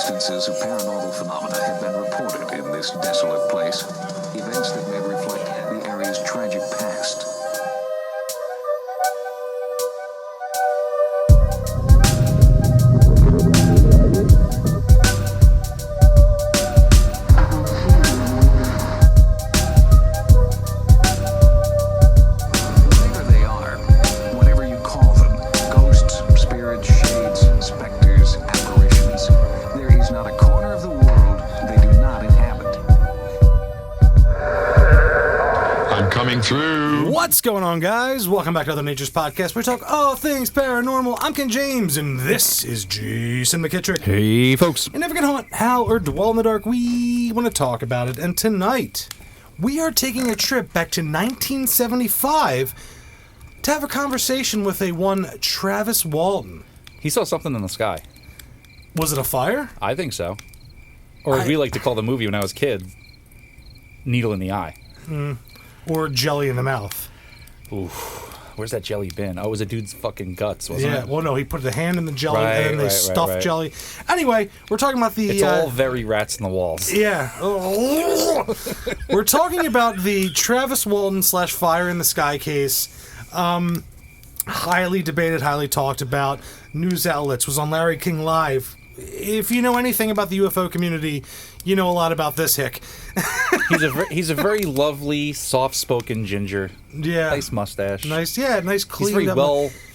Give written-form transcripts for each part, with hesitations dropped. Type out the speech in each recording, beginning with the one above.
instances of paranormal phenomena have been reported in this desolate place. Events that may reflect the area's tragic past. What's going on, guys? Welcome back to Other Nature's Podcast. We talk all things paranormal. I'm Ken James, and this is Jason McKittrick. Hey, folks. And if we can hunt, howl, or dwell in the dark, we want to talk about it. And tonight, we are taking a trip back to 1975 to have a conversation with a one Travis Walton. He saw something in the sky. Was it a fire? I think so. Or as we like to call the movie when I was a kid, Needle in the Eye. Or jelly in the mouth. Ooh, where's that jelly been? Oh, it was a dude's fucking guts, wasn't it? Yeah, well, no, he put the hand in the jelly, and then they stuffed jelly. Anyway, we're talking about the... It's all very rats in the walls. Yeah. We're talking about the Travis Walton / Fire in the Sky case. Highly debated, highly talked about. News outlets, was on Larry King Live. If you know anything about the UFO community, you know a lot about this hick. He's a very lovely, soft-spoken ginger. Yeah. Nice mustache. Nice clean. He's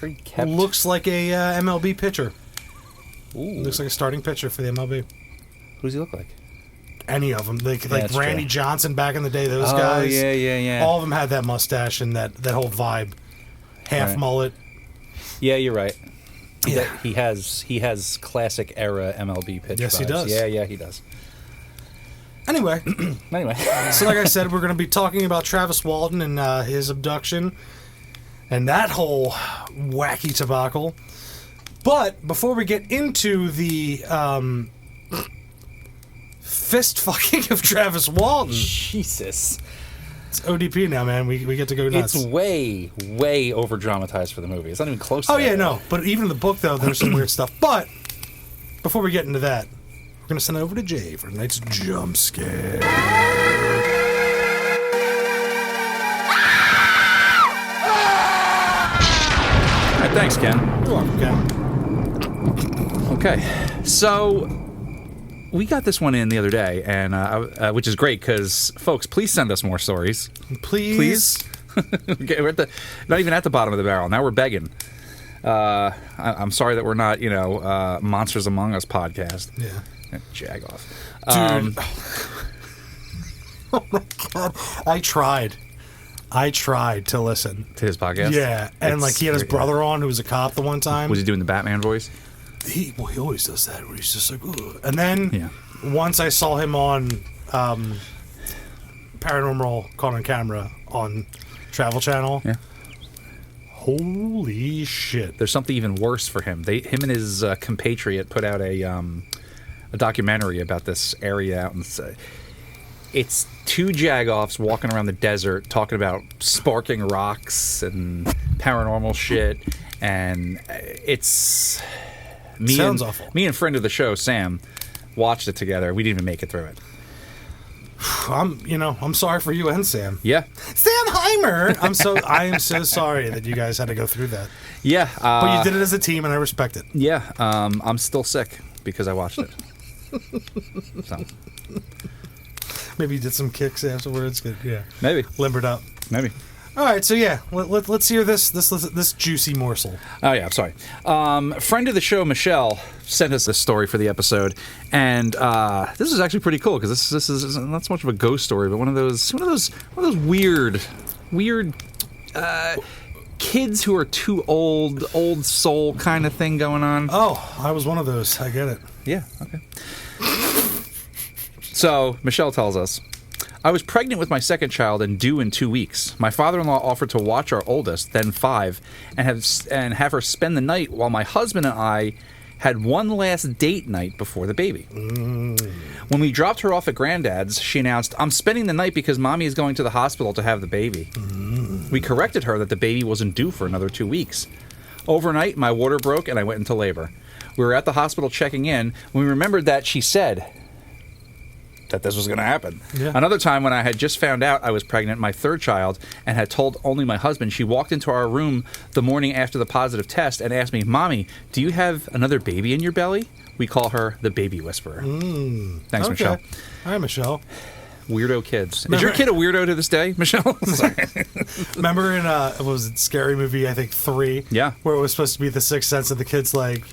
very kept. Looks like a MLB pitcher. Ooh. Looks like a starting pitcher for the MLB. Who does he look like? Any of them. Like Randy true. Johnson back in the day, those guys. Oh, yeah. All of them had that mustache and that whole vibe. Half mullet. Yeah, you're right. Yeah. He has classic era MLB pitch Yes, vibes. he does. Yeah, he does. Anyway, so like I said, we're going to be talking about Travis Walton and his abduction and that whole wacky debacle. But before we get into the fist fucking of Travis Walton, Jesus, it's ODP now, man. We get to go nuts. It's way over dramatized for the movie. It's not even close to that. Oh yeah, no. But even in the book, though, there's some weird stuff. But before we get into that, we're going to send it over to Jay for tonight's jump scare. All right, thanks, Ken. You're welcome, Ken. Okay, so we got this one in the other day, and which is great because, folks, please send us more stories. Please. Okay, we're not even at the bottom of the barrel. Now we're begging. I'm sorry that we're not, Monsters Among Us podcast. Yeah. Jag off. Dude. Oh my God. I tried to listen To his podcast? Yeah, and he had his brother on who was a cop the one time. Was he doing the Batman voice? He always does that where he's just like, ugh. And then once I saw him on Paranormal Caught on Camera on Travel Channel. Yeah. Holy shit. There's something even worse for him. Him and his compatriot put out a documentary about this area out in... It's two jagoffs walking around the desert talking about sparking rocks and paranormal shit, and it's... Sounds awful. Me and friend of the show, Sam, watched it together. We didn't even make it through it. I'm sorry for you and Sam. Yeah. Sam Heimer! I am so sorry that you guys had to go through that. Yeah. But you did it as a team, and I respect it. Yeah. I'm still sick because I watched it. So. Maybe you did some kicks afterwards. Yeah. Maybe. Limbered up. Maybe. All right, so yeah, let's hear this juicy morsel. Oh yeah, I'm sorry. Friend of the show, Michelle, sent us this story for the episode, and this is actually pretty cool because this is not so much of a ghost story, but one of those weird kids who are too old soul kind of thing going on. Oh, I was one of those. I get it. Yeah. Okay. So Michelle tells us, I was pregnant with my second child and due in 2 weeks. My father-in-law offered to watch our oldest, then 5, and have her spend the night while my husband and I had one last date night before the baby. When we dropped her off at Granddad's, she announced, I'm spending the night because Mommy is going to the hospital to have the baby. We corrected her that the baby wasn't due for another 2 weeks. Overnight, my water broke and I went into labor. We were at the hospital checking in when we remembered that she said that this was going to happen. Yeah. Another time when I had just found out I was pregnant, my third child, and had told only my husband, she walked into our room the morning after the positive test and asked me, "Mommy, do you have another baby in your belly?" We call her the baby whisperer. Thanks, Okay. Michelle. Hi, Michelle. Weirdo kids. Is your kid a weirdo to this day, Michelle? Sorry. Remember in what was it, Scary Movie, I think 3? Yeah. Where it was supposed to be the Sixth Sense, and the kid's like,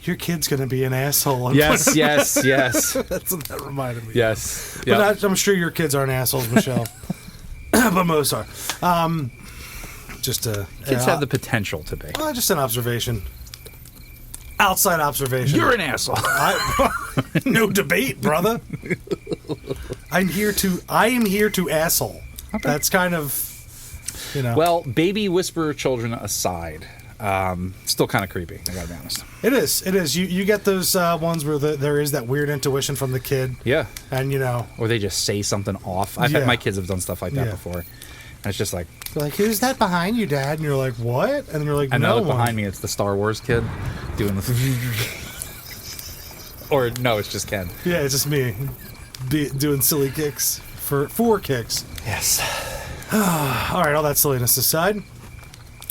your kid's going to be an asshole. And Yes, yes, yes. That's what that reminded me. Yes. But Yep. I'm sure your kids aren't assholes, Michelle. But most are. Just Kids have the potential to be. just an observation. Outside observation. You're an asshole. No debate, brother. I am here to asshole. Okay. That's kind of, Well, baby whisperer children aside, still kind of creepy, I gotta be honest. It is. You get those ones where there is that weird intuition from the kid. Yeah. And, Or they just say something off. I've Yeah. had my kids have done stuff like that Yeah. before. And it's just like, they're like, who's that behind you, Dad? And you're like, what? And then you're like, and I no look one. behind me, it's the Star Wars kid doing the... Or no, it's just Ken. Yeah, it's just me doing silly kicks for 4 kicks. Yes. All right, all that silliness aside.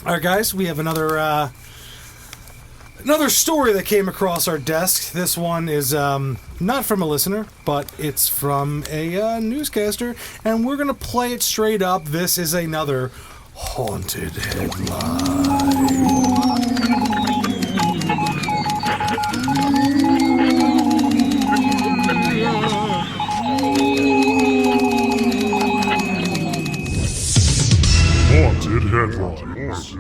All right, guys, we have another story that came across our desk. This one is not from a listener, but it's from a newscaster, and we're going to play it straight up. This is another haunted headline. Haunted headlines.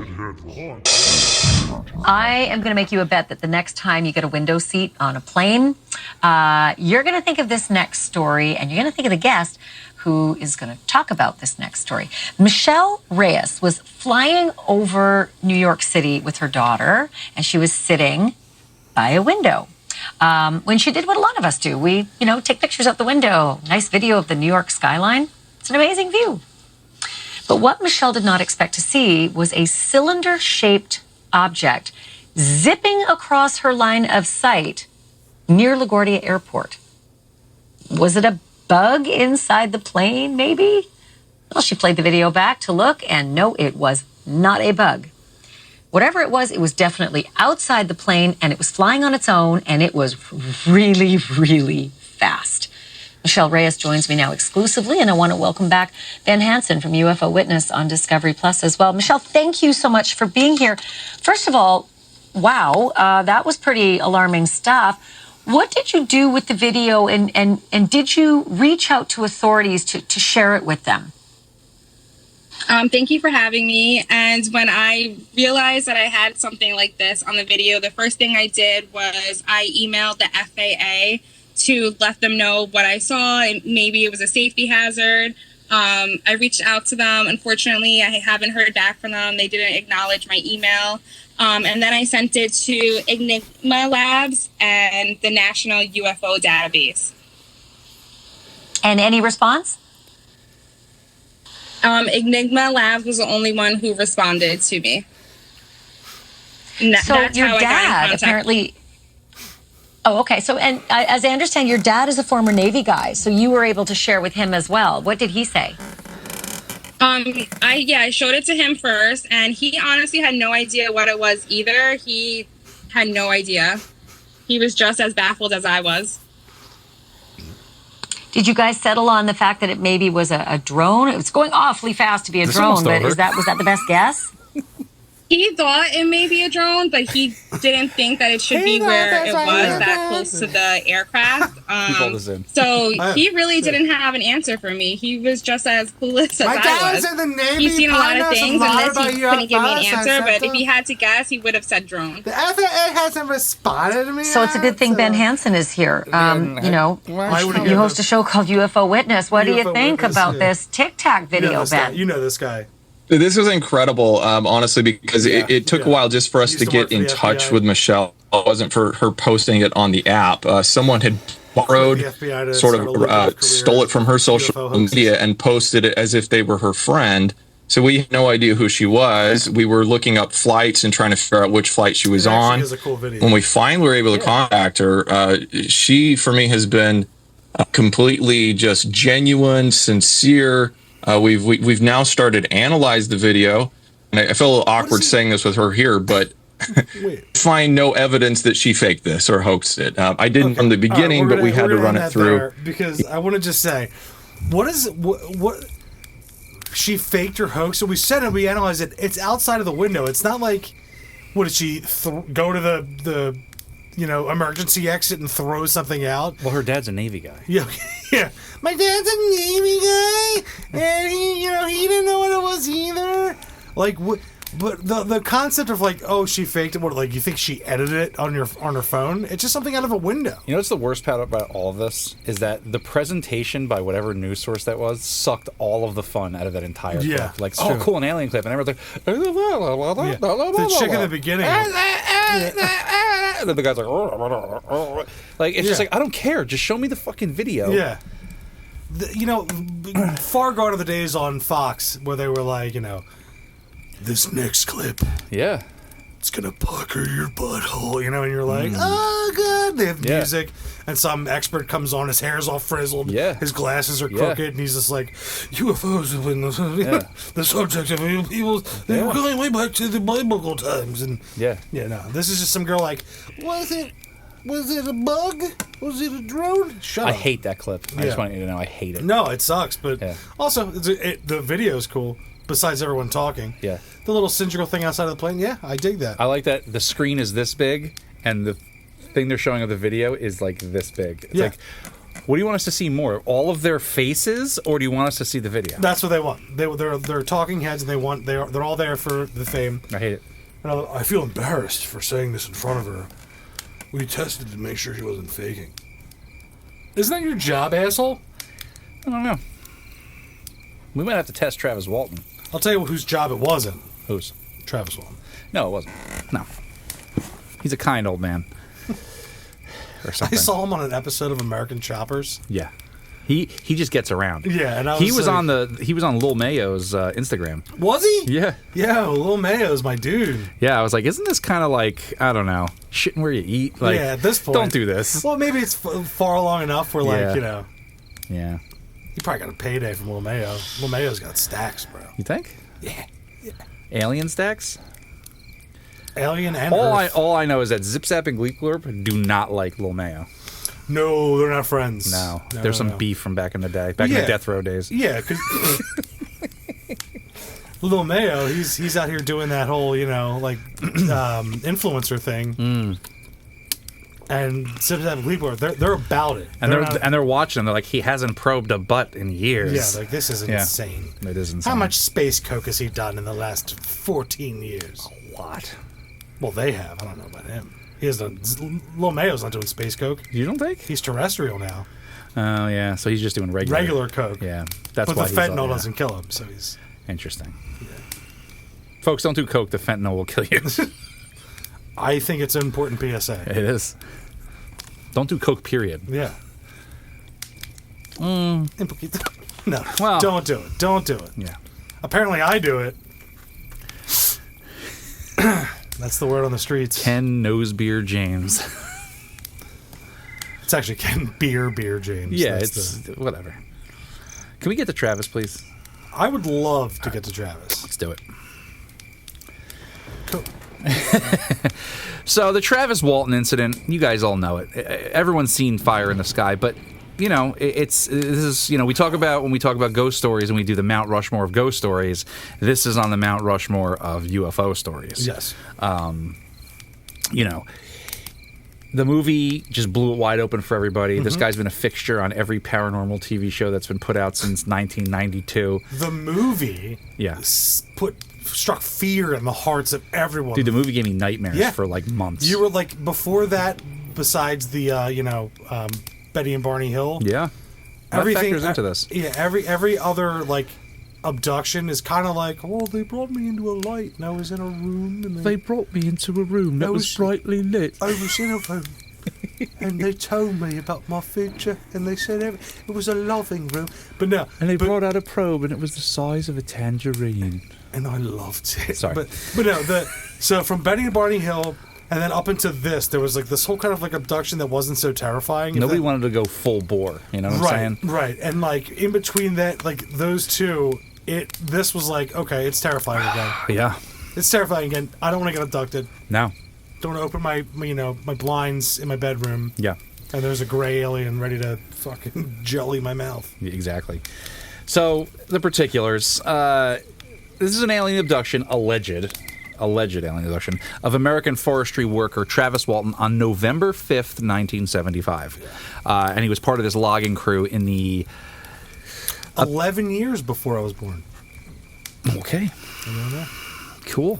I am going to make you a bet that the next time you get a window seat on a plane, you're going to think of this next story, and you're going to think of the guest who is going to talk about this next story. Michelle Reyes was flying over New York City with her daughter, and she was sitting by a window. When she did what a lot of us do, we, take pictures out the window, nice video of the New York skyline. It's an amazing view. But what Michelle did not expect to see was a cylinder-shaped object zipping across her line of sight near LaGuardia Airport. Was it a bug inside the plane, maybe? Well, she played the video back to look, and no, it was not a bug. Whatever it was definitely outside the plane, and it was flying on its own, and it was really, really fast. Michelle Reyes joins me now exclusively, and I want to welcome back Ben Hansen from UFO Witness on Discovery Plus as well. Michelle, thank you so much for being here. First of all, wow, that was pretty alarming stuff. What did you do with the video, and did you reach out to authorities to share it with them? Thank you for having me. And when I realized that I had something like this on the video, the first thing I did was I emailed the FAA to let them know what I saw, and maybe it was a safety hazard. I reached out to them. Unfortunately, I haven't heard back from them. They didn't acknowledge my email. And then I sent it to Enigma Labs and the National UFO Database. And any response? Enigma Labs was the only one who responded to me. So That's your how I got in dad contact. apparently... Oh, okay. So, and as I understand, your dad is a former Navy guy, so you were able to share with him as well. What did he say? I showed it to him first, and he honestly had no idea what it was either. He had no idea. He was just as baffled as I was. Did you guys settle on the fact that it maybe was a drone? It was going awfully fast to be a This drone, almost but over. was that the best guess? He thought it may be a drone, but he didn't think that it should be where it was that close to the aircraft. He pulled us in. So he really didn't have an answer for me. He was just as clueless as I was. in the Navy. He's seen a lot of things, and this he couldn't give me an answer. But if he had had to guess, he would have said drone. the FAA hasn't responded to me. So it's a good thing Ben Hansen is here. Why would You host a show called UFO Witness. What do you UFO think Witness, about yeah. this Tic Tac video, Ben? You know this guy. This was incredible, honestly, because it took a while just for us Used to to work get for in the touch FBI. with Michelle. It wasn't for her posting it on the app. Someone had borrowed, The FBI to sort start a lucrative of career stole it from her social UFO hoaxes. media and posted it as if they were her friend. So we had no idea who she was. We were looking up flights and trying to figure out which flight she was It actually on. is a cool video. When we finally were able to contact her, she, for me, has been completely just genuine, sincere. We've now started to analyze the video. And I feel a little awkward saying this with her here, but find no evidence that she faked this or hoaxed it. I didn't from the beginning, but we had to run it through. Because I want to just say, what she faked or hoaxed? So we said it, we analyzed it. It's outside of the window. It's not like, what did she go to the emergency exit and throw something out? Well, her dad's a Navy guy. Yeah, yeah. My dad's a Navy guy, and he didn't know what it was either. Like, but the concept of like, oh, she faked it. What, like, you think she edited it on her phone? It's just something out of a window. You know what's the worst part about all of this is that the presentation by whatever news source that was sucked all of the fun out of that entire clip. Like, oh, cool, an alien clip, and everyone's like, the chick in the beginning. And then the guy's like, it's just like, I don't care. Just show me the fucking video. Yeah. Far gone are the days on Fox where they were like, this next clip. Yeah. It's gonna pucker your butthole, and you're like, oh god. They have music, and some expert comes on, his hair's all frizzled, his glasses are crooked, and he's just like, UFOs have been the subject of evil. They were going way back to the biblical times, and this is just some girl like, was it a bug? Was it a drone? Shut up. I hate that clip. I just want you to know I hate it. No, it sucks, but also the video's cool. Besides everyone talking. Yeah. The little cylindrical thing outside of the plane, I dig that. I like that the screen is this big, and the thing they're showing of the video is like this big. It's like, what do you want us to see more? All of their faces, or do you want us to see the video? That's what they want. They're talking heads, and they're all there for the fame. I hate it. And I feel embarrassed for saying this in front of her. We tested to make sure she wasn't faking. Isn't that your job, asshole? I don't know. We might have to test Travis Walton. I'll tell you whose job it wasn't. Whose? Travis Walton. No, it wasn't. No. He's a kind old man. Or something. I saw him on an episode of American Choppers. Yeah. He just gets around. Yeah, and he was on Lil Mayo's Instagram. Was he? Yeah. Yeah, Lil Mayo's my dude. Yeah, I was like, isn't this kind of like, I don't know, shitting where you eat? Like, at this point. Don't do this. Well, maybe it's far along enough where Yeah. You probably got a payday from Lil Mayo. Lil Mayo's got stacks, bro. You think? Yeah. Alien stacks? Alien and Earth. All I know is that Zip Zap and Gleek Glorp do not like Lil Mayo. No, they're not friends. No. There's some beef from back in the day. Back in the death row days. Yeah, because Lil Mayo, he's out here doing that whole, influencer thing. And Zip Zap and Gleek Glorp, they're about it. And they're watching. They're like, he hasn't probed a butt in years. Yeah, like, this is insane. It is insane. How much space coke has he done in the last 14 years? A lot. Well, they have. I don't know about him. Lil Mayo's not doing space coke. You don't think? He's terrestrial now. Oh, yeah. So he's just doing regular coke. Yeah. That's but why the fentanyl doesn't kill him, so he's... Interesting. Yeah. Folks, don't do coke. The fentanyl will kill you. I think it's an important PSA. It is. Don't do coke, period. Yeah. No. Well, don't do it. Don't do it. Yeah. Apparently I do it. That's the word on the streets. Ken Nosebeer James. It's actually Ken Beer James. Yeah, whatever. Can we get to Travis, please? I would love to get to Travis. Let's do it. Cool. So the Travis Walton incident, you guys all know it. Everyone's seen Fire in the Sky, but we talk about, when we talk about ghost stories and we do the Mount Rushmore of ghost stories, this is on the Mount Rushmore of UFO stories. Yes. The movie just blew it wide open for everybody. Mm-hmm. This guy's been a fixture on every paranormal TV show that's been put out since 1992. The movie struck fear in the hearts of everyone. Dude, the movie gave me nightmares for like months. You were like, before that, besides the Betty and Barney Hill. Yeah. Everything factors into this. Yeah, every other like abduction is kind of like, oh, they brought me into a light and I was in a room. And they brought me into a room that was brightly lit. I was in a room. and they told me about my future, and they said it was a loving room. But no, And they brought out a probe, and it was the size of a tangerine. and I loved it. Sorry. But no, so from Betty and Barney Hill, and then up into this, there was like this whole kind of like abduction that wasn't so terrifying. Nobody wanted to go full bore. You know what I'm saying? Right, and like in between that, like those two, this was like, okay, it's terrifying again. Yeah. It's terrifying again. I don't want to get abducted. No. Don't want to open my my blinds in my bedroom. Yeah. And there's a gray alien ready to fucking jelly my mouth. Exactly. So the particulars. This is an alien abduction, alleged alien abduction of American forestry worker Travis Walton on November 5th, 1975, and he was part of this logging crew in the 11 years before I was born. Okay. You know that? Cool.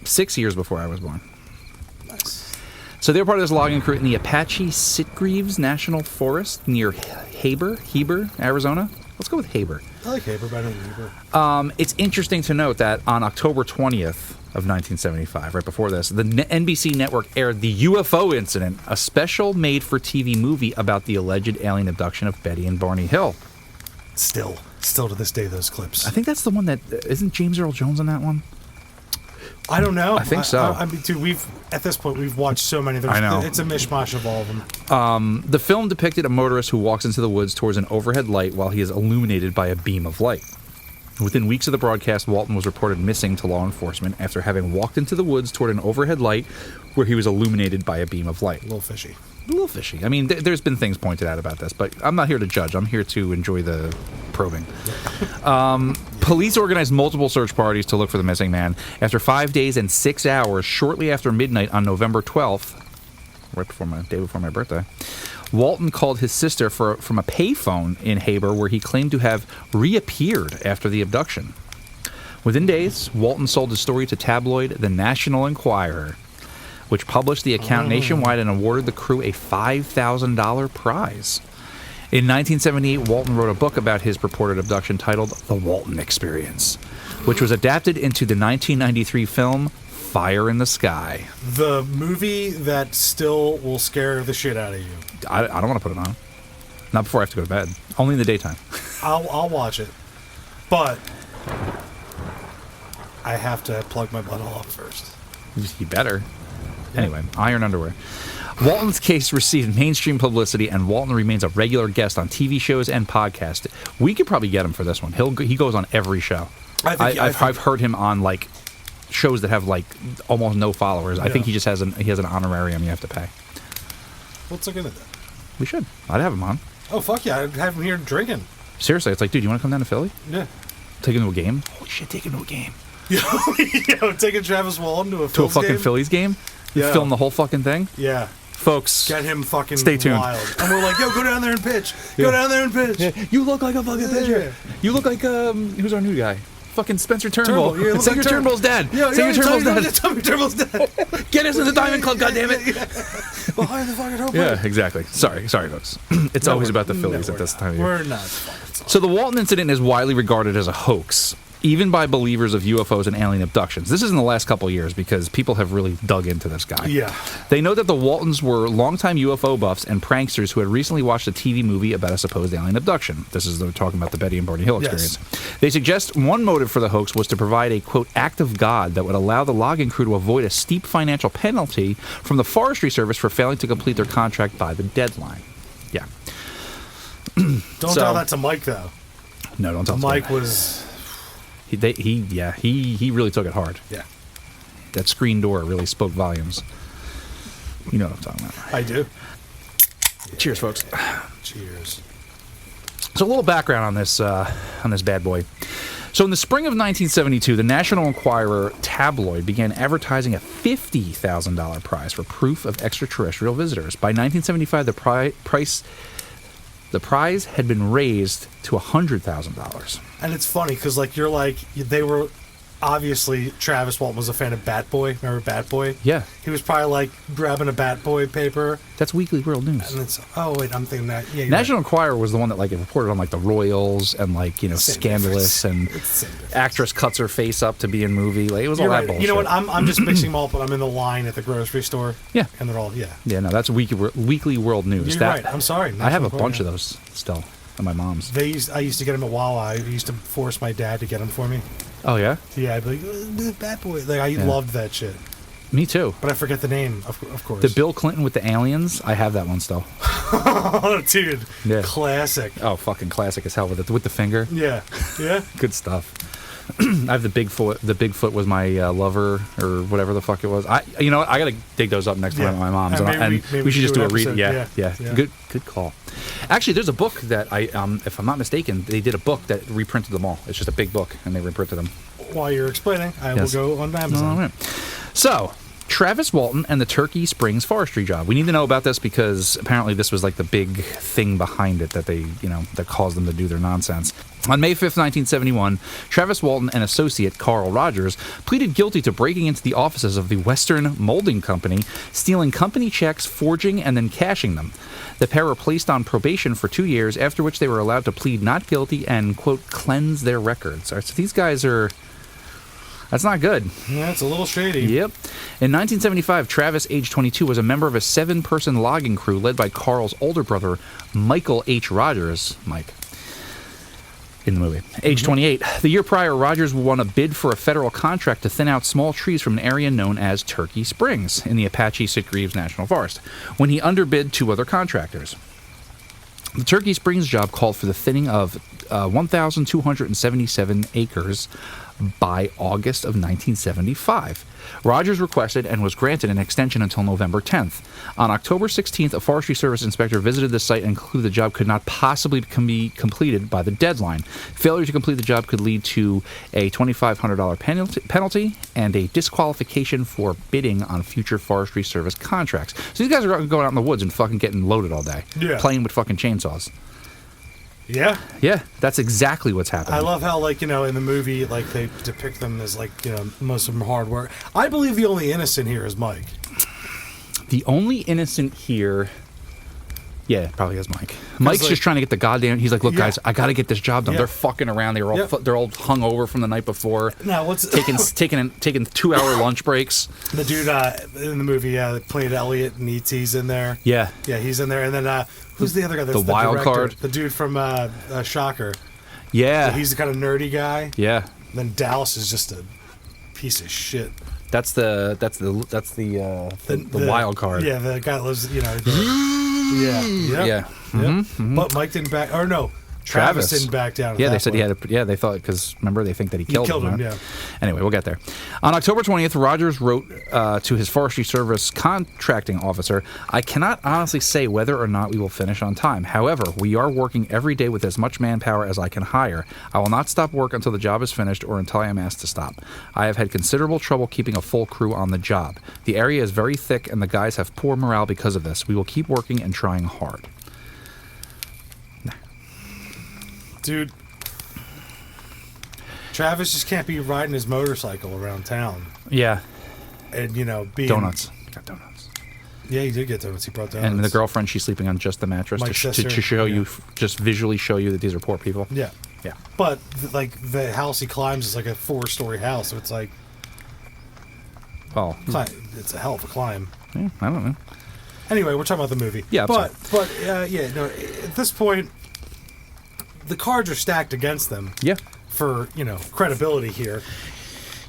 6 years before I was born. Nice. So they were part of this logging crew in the Apache Sitgreaves National Forest near Heber, Arizona. Let's go with Heber. I like Haber better than Haber. It's interesting to note that on October 20th of 1975, right before this, the NBC network aired the UFO incident, a special made-for-TV movie about the alleged alien abduction of Betty and Barney Hill. Still to this day, those clips. I think that's the one that isn't James Earl Jones on that one. I don't know. I think so. I mean, dude, at this point we've watched so many. I know. It's a mishmash of all of them. The film depicted a motorist who walks into the woods towards an overhead light while he is illuminated by a beam of light. Within weeks of the broadcast, Walton was reported missing to law enforcement after having walked into the woods toward an overhead light where he was illuminated by a beam of light. A little fishy. A little fishy. I mean, there's been things pointed out about this, but I'm not here to judge. I'm here to enjoy the probing. Police organized multiple search parties to look for the missing man. After 5 days and 6 hours, shortly after midnight on November 12th, day before my birthday, Walton called his sister from a payphone in Heber where he claimed to have reappeared after the abduction. Within days, Walton sold his story to tabloid The National Enquirer, which published the account nationwide and awarded the crew a $5,000 prize. In 1978, Walton wrote a book about his purported abduction titled The Walton Experience, which was adapted into the 1993 film Fire in the Sky. The movie that still will scare the shit out of you. I don't want to put it on. Not before I have to go to bed. Only in the daytime. I'll watch it, but I have to plug my butthole up first. You better. Anyway, iron underwear. Walton's case received mainstream publicity, and Walton remains a regular guest on TV shows and podcasts. We could probably get him for this one. He goes on every show. I've heard him on like shows that have like almost no followers. I think he just has an honorarium you have to pay. Let's look into that. We should. I'd have him on. Oh fuck yeah! I'd have him here drinking. Seriously, it's like, dude, you want to come down to Philly? Yeah. Take him to a game? Holy shit, take him to a game. Yo, taking Travis Walton to a To a fucking game? Phillies game? Yeah. Film the whole fucking thing? Yeah. Folks, Get him fucking stay tuned. wild. And we're like, yo, go down there and pitch. Go down there and pitch. Yeah, you look like a fucking pitcher. You look like who's our new guy? Fucking Spencer Turnbull. Turnbull. Yeah, Say your Turnbull's dead. Yeah, Say your Turnbull's dead. Tell me Turnbull's dead. Get us in the Diamond Club, goddammit. Behind the fucking hope. Yeah, exactly. Sorry, folks. It's always about the Phillies at this time of year. We're not. So the Walton incident is widely regarded as a hoax, even by believers of UFOs and alien abductions. This is in the last couple of years because people have really dug into this guy. Yeah. They know that the Waltons were longtime UFO buffs and pranksters who had recently watched a TV movie about a supposed alien abduction. They're talking about the Betty and Barney Hill experience. Yes. They suggest one motive for the hoax was to provide a, quote, act of God that would allow the logging crew to avoid a steep financial penalty from the Forestry Service for failing to complete their contract by the deadline. Yeah. Don't tell that to Mike, though. No, don't tell Mike was... He really took it hard. Yeah. That screen door really spoke volumes. You know what I'm talking about. I do. Cheers, folks. Cheers. So a little background on this bad boy. So in the spring of 1972, the National Enquirer tabloid began advertising a $50,000 prize for proof of extraterrestrial visitors. By 1975, the prize had been raised to $100,000. And it's funny because, like, they were obviously Travis Walton was a fan of Bat Boy. Remember Bat Boy? Yeah. He was probably like grabbing a Bat Boy paper. That's Weekly World News. And it's, oh wait, I'm thinking that. Yeah, you're National right. Enquirer was the one that like reported on like the Royals and like, you know, Same Scandalous difference. and It's the same difference. actress cuts her face up to be in movie. Like it was You're all that right. bullshit. You know what? I'm just mixing them all up, but I'm in the line at the grocery store. Yeah. And they're all, yeah. Yeah, no, that's Weekly World News. You're That- right. I'm sorry. I have a National bunch of Enquirer. those still at my mom's. I used to get them at Wawa. I used to force my dad to get them for me. Oh yeah, Yeah, I'd be like, Bat Boy. Like, I loved that shit. me too. But I forget the name, of course. The Bill Clinton with the aliens. I have that one still. Oh, dude. Yeah. Classic. Oh, fucking classic as hell with the finger. Yeah. Yeah. Good stuff. I have the Bigfoot. The Bigfoot was my lover or whatever the fuck it was. You know what? I gotta dig those up next time at my mom's, And and maybe we should just do a an read. episode. Yeah. Good call. Actually, there's a book that if I'm not mistaken, they did a book that reprinted them all. It's just a big book, and they reprinted them. While you're explaining, I Yes. will go on Amazon. All right. So, Travis Walton and the Turkey Springs forestry job. We need to know about this because apparently this was like the big thing behind it that that caused them to do their nonsense. On May 5th, 1971, Travis Walton and associate Carl Rogers pleaded guilty to breaking into the offices of the Western Molding Company, stealing company checks, forging, and then cashing them. The pair were placed on probation for 2 years, after which they were allowed to plead not guilty and, quote, cleanse their records. All right, so these guys are... That's not good. Yeah, it's a little shady. Yep. In 1975, Travis, age 22, was a member of a 7-person logging crew led by Carl's older brother, Michael H. Rogers. Mike. In the movie. Age 28. The year prior, Rogers won a bid for a federal contract to thin out small trees from an area known as Turkey Springs in the Apache Sitgreaves National Forest, when he underbid 2 other contractors. The Turkey Springs job called for the thinning of 1,277 acres by August of 1975. Rogers requested and was granted an extension until November 10th. On October 16th, a Forestry Service inspector visited the site and concluded the job could not possibly be completed by the deadline. Failure to complete the job could lead to a $2,500 penalty and a disqualification for bidding on future Forestry Service contracts. So these guys are going out in the woods and fucking getting loaded all day. Yeah. Playing with fucking chainsaws. Yeah. Yeah, that's exactly what's happening. I love how, like, you know, in the movie, like, they depict them as, like, you know, most of them are hard work. I believe the only innocent here is Mike. The only innocent here... Yeah, probably is Mike. Mike's like- just trying to get the goddamn... He's like, look, Yeah. guys, I got to get this job done. Yeah. They're fucking around. They're all Yep. they're all hung over from the night before. Now, what's... taking 2-hour lunch breaks. The dude in the movie that played Elliot and E.T.'s in there. Yeah. Yeah, he's in there. And then, who's the other guy? That's The wild director? card? The dude from Shocker. Yeah. He's the kind of nerdy guy. Yeah. And then Dallas is just a piece of shit. That's the wild card. Yeah, the guy that lives, you know. Yeah. Yeah. Mm-hmm, But Mike didn't back... Or no. Travis didn't back down. at Yeah, they that said point. he had they thought, because remember, they think that he killed him. him, Right? yeah. Anyway, we'll get there. On October 20th, Rogers wrote to his Forestry Service contracting officer, I cannot honestly say whether or not we will finish on time. However, we are working every day with as much manpower as I can hire. I will not stop work until the job is finished or until I am asked to stop. I have had considerable trouble keeping a full crew on the job. The area is very thick and the guys have poor morale because of this. We will keep working and trying hard. Dude, Travis just can't be riding his motorcycle around town Yeah. and, you know, being... Donuts. Got donuts. Yeah, he did get donuts. He brought donuts. And the girlfriend, she's sleeping on just the mattress Mike's to sister, show yeah. you, just visually show you that these are poor people. Yeah. Yeah. But, like, the house he climbs is like a 4-story house, so it's like... Oh, It's a hell of a climb. yeah, I don't know. Anyway, we're talking about the movie. Yeah, I'm but yeah, no. At this point, the cards are stacked against them. Yeah. For, you know, credibility here.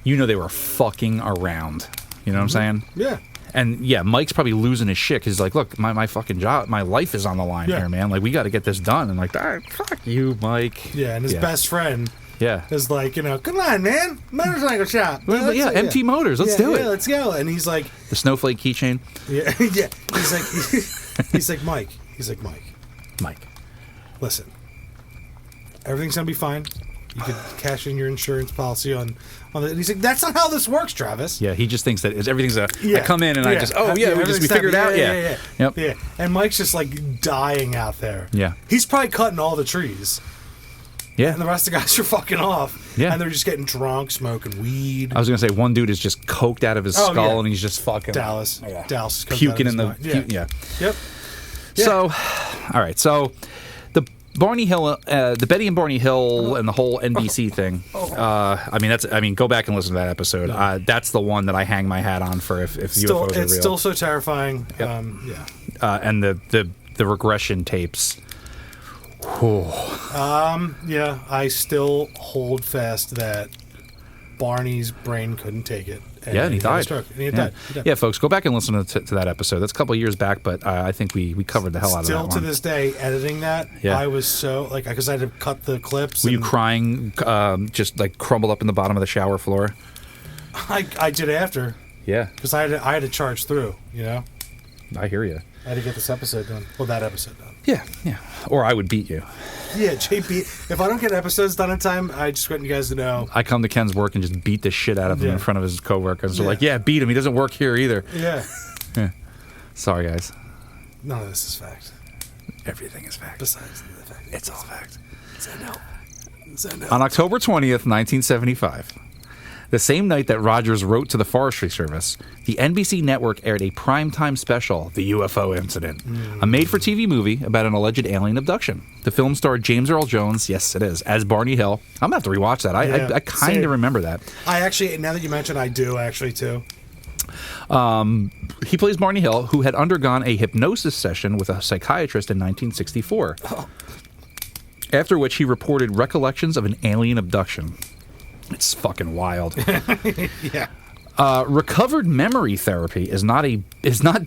You know they were fucking around. You know what I'm saying? Yeah. And yeah, Mike's probably losing his shit because he's like, look, my fucking job, my life is on the line Yeah. here, man. Like, we got to get this done. And like, ah, fuck you, Mike. Yeah, and his best friend Yeah. is like, you know, come on, man, motorcycle shop. Well, yeah, MT Motors, let's do it. Yeah, let's go. And he's like, The snowflake keychain. yeah, yeah. He's like, Mike. He's like, Mike, listen, everything's gonna be fine. You could cash in your insurance policy on the. And he's like, that's not how this works, Travis. Yeah, he just thinks that everything's I Yeah. come in and I just, we everything's figured it out. Yeah. Yep. Yeah. And Mike's just like dying out there. Yeah. He's probably cutting all the trees. Yeah. And the rest of the guys are fucking off. Yeah. And they're just getting drunk, smoking weed. I was going to say, one dude is just coked out of his skull, yeah. and he's just fucking... Dallas. Yeah. Dallas is coked puking out in of the... his mind. Yeah. Yep. Yeah. So, all right. So, the Barney Hill, the Betty and Barney Hill, and the whole NBC thing. I mean, go back and listen to that episode. That's the one that I hang my hat on for if UFOs are real. It's still so terrifying. Yep. Yeah. And the regression tapes. Yeah, I still hold fast that Barney's brain couldn't take it. And he had a died. stroke, and he yeah. died. He died. Yeah, folks, go back and listen to that episode. That's a couple of years back, but I think we covered the hell out of that Still one. to this day, editing that, Yeah. I was so because I had to cut the clips. Were you and crying, just like crumbled up in the bottom of the shower floor? I did after Yeah, because I had to charge through. You know, I hear you. I had to get this episode done. Well, that episode done. Yeah. Or I would beat you. Yeah, JP. If I don't get episodes done in time, I just want you guys to know. I come to Ken's work and just beat the shit out of him in front of his coworkers. They're like, "Yeah, beat him. He doesn't work here either." Yeah. Sorry, guys. None of this is fact. Everything is fact. Besides the fact. It's all fact. So no. On October 20th, 1975, the same night that Rogers wrote to the Forestry Service, the NBC network aired a primetime special, The UFO Incident, a made-for-TV movie about an alleged alien abduction. The film starred James Earl Jones, yes it is, as Barney Hill. I'm going to have to rewatch that. I kind of remember that. I actually, now that you mention, I do actually too. He plays Barney Hill, who had undergone a hypnosis session with a psychiatrist in 1964. After which he reported recollections of an alien abduction. It's fucking wild. Yeah. Recovered memory therapy is not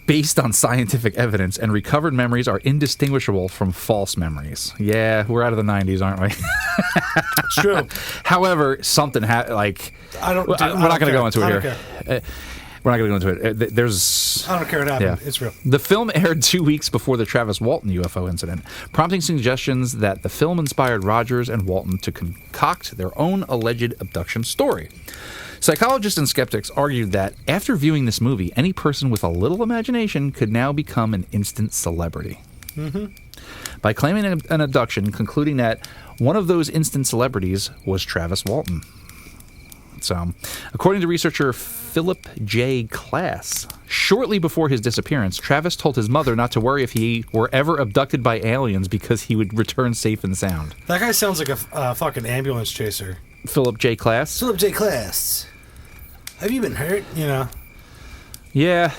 based on scientific evidence, and recovered memories are indistinguishable from false memories. Yeah, we're out of the 90s, aren't we? It's true. However, something we're not going to go into it here. We're not going to go into it. I don't care what happened. Yeah. It's real. The film aired 2 weeks before the Travis Walton UFO incident, prompting suggestions that the film inspired Rogers and Walton to concoct their own alleged abduction story. Psychologists and skeptics argued that after viewing this movie, any person with a little imagination could now become an instant celebrity. Mm-hmm. By claiming an abduction, concluding that one of those instant celebrities was Travis Walton. So, according to researcher Philip J. Klass, shortly before his disappearance, Travis told his mother not to worry if he were ever abducted by aliens because he would return safe and sound. That guy sounds like a fucking ambulance chaser. Philip J. Klass? Philip J. Klass. Have you been hurt? You know. Yeah.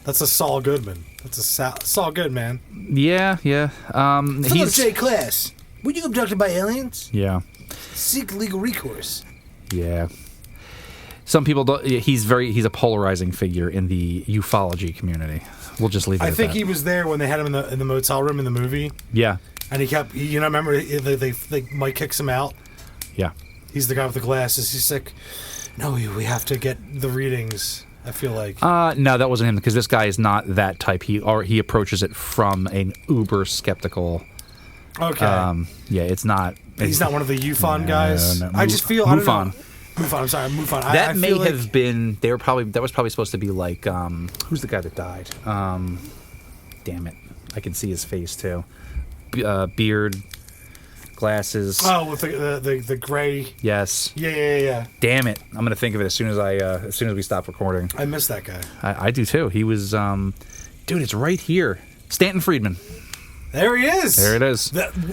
That's a Saul Goodman. That's a Saul Goodman. Yeah. Philip J. Klass. Were you abducted by aliens? Yeah. Seek legal recourse. Yeah. Some people don't. He's a polarizing figure in the ufology community. We'll just leave it at that. I think he was there when they had him in the motel room in the movie. Yeah. And he kept, remember they Mike kicks him out. Yeah. He's the guy with the glasses. He's like, no, we have to get the readings. I feel like. No, that wasn't him because this guy is not that type. He approaches it from an uber skeptical. Okay. Yeah, it's not. He's not one of the UFON guys. No. I just feel. MUFON. MUFON. I'm sorry, MUFON. That I may feel have been. That was probably supposed to be like. Who's the guy that died? Damn it! I can see his face too. Beard, glasses. Oh, with the gray. Yes. Yeah. Damn it! I'm gonna think of it as soon as we stop recording. I miss that guy. I do too. He was. Dude, it's right here. Stanton Friedman. There he is. There it is.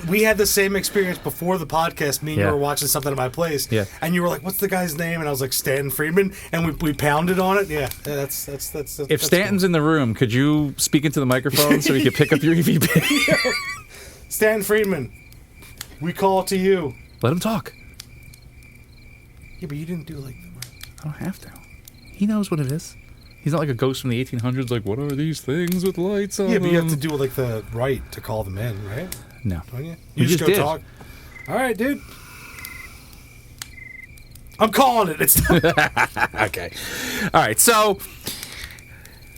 We had the same experience before the podcast. Me and you were watching something at my place. Yeah. And you were like, "What's the guy's name?" And I was like, "Stanton Friedman." And we pounded on it. Yeah. That's If Stanton's in the room, could you speak into the microphone so he could pick up your EVP? Stanton Friedman, we call to you. Let him talk. Yeah, but you didn't do like. I don't have to. He knows what it is. He's not like a ghost from the 1800s, like, what are these things with lights on them? Yeah, but you have to do like the right to call them in, right? No. Don't you? You just just go did. talk. All right, dude. I'm calling it. It's Okay. All right, so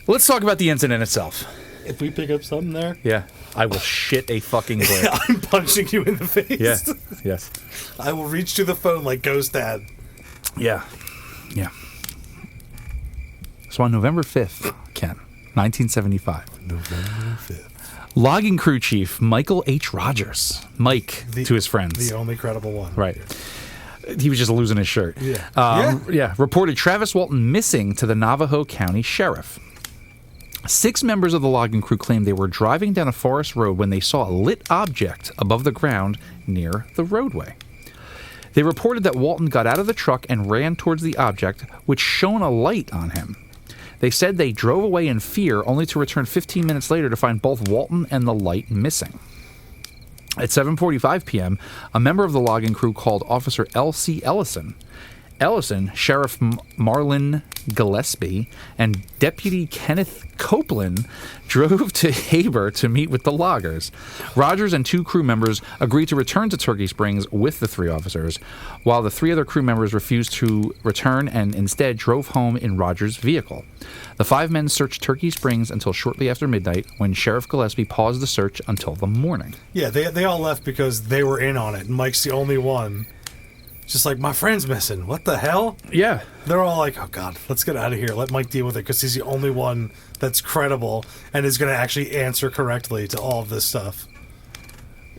let's talk about the incident itself. If we pick up something there, Yeah. I will shit a fucking brick. I'm punching you in the face. Yeah. Yes. I will reach to the phone like Ghost Dad. Yeah. Yeah. So on November 5th, Ken, 1975. November 5th. Logging crew chief Michael H. Rogers, Mike to his friends. The only credible one. Right. He was just losing his shirt. Yeah. Reported Travis Walton missing to the Navajo County Sheriff. 6 members of the logging crew claimed they were driving down a forest road when they saw a lit object above the ground near the roadway. They reported that Walton got out of the truck and ran towards the object, which shone a light on him. They said they drove away in fear, only to return 15 minutes later to find both Walton and the light missing. At 7:45 p.m., a member of the logging crew called Officer L.C. Ellison, Sheriff Marlin Gillespie, and Deputy Kenneth Copeland drove to Haber to meet with the loggers. Rogers and 2 crew members agreed to return to Turkey Springs with the 3 officers, while the 3 other crew members refused to return and instead drove home in Rogers' vehicle. The 5 men searched Turkey Springs until shortly after midnight, when Sheriff Gillespie paused the search until the morning. Yeah, they all left because they were in on it, and Mike's the only one. Just like, my friend's missing. What the hell? Yeah. They're all like, oh, God, let's get out of here. Let Mike deal with it, because he's the only one that's credible and is going to actually answer correctly to all of this stuff.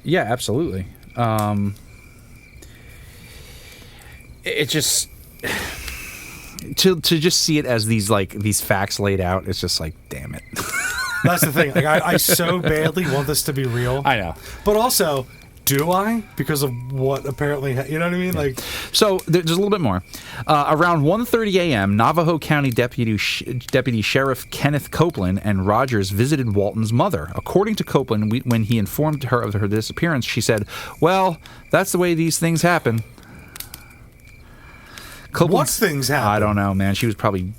Yeah, absolutely. It just... To just see it as these facts laid out, it's just like, damn it. That's the thing. Like, I so badly want this to be real. I know. But also... Do I? Because of what apparently... you know what I mean? Like, so there's a little bit more. Around 1:30 a.m., Navajo County Deputy Sheriff Kenneth Copeland and Rogers visited Walton's mother. According to Copeland, when he informed her of her disappearance, she said, "Well, that's the way these things happen." what things happen? I don't know, man. She was probably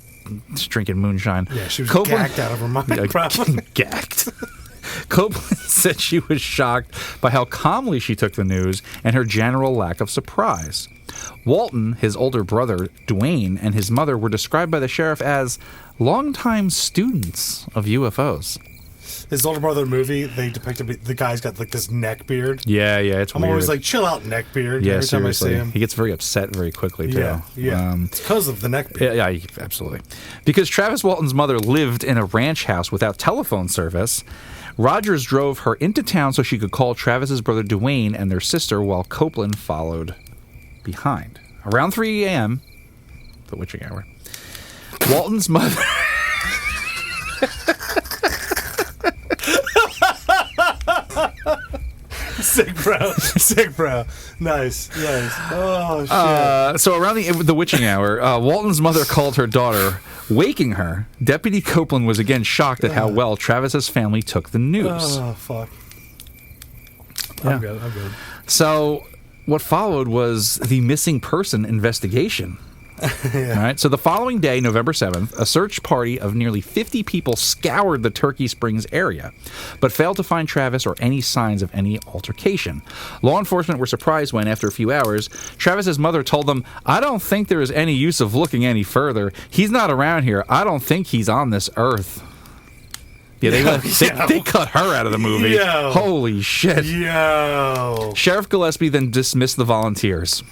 drinking moonshine. Yeah, she was gagged out of her mind, probably. Gagged. Copeland said she was shocked by how calmly she took the news and her general lack of surprise. Walton, his older brother, Dwayne, and his mother were described by the sheriff as longtime students of UFOs. His older brother in the movie, they depicted the guy's got like this neck beard. Yeah, it's I'm weird. always like, chill out, neck beard. Yeah, every time I seriously. see him. He gets very upset very quickly, too. Yeah. It's because of the neck beard. Yeah, absolutely. Because Travis Walton's mother lived in a ranch house without telephone service, Rogers drove her into town so she could call Travis's brother Dwayne and their sister, while Copeland followed behind. Around 3 a.m., the witching hour, Walton's mother... Sick, bro. Nice. Oh, shit. So around the witching hour, Walton's mother called her daughter, waking her. Deputy Copeland was again shocked at how well Travis's family took the news. Oh, fuck. Yeah. I'm good. So what followed was the missing person investigation. Yeah. All right. So the following day, November 7th, a search party of nearly 50 people scoured the Turkey Springs area, but failed to find Travis or any signs of any altercation. Law enforcement were surprised when, after a few hours, Travis's mother told them, "I don't think there is any use of looking any further. He's not around here. I don't think he's on this earth." Yeah, they cut her out of the movie. Yo. Holy shit. Yo. Sheriff Gillespie then dismissed the volunteers.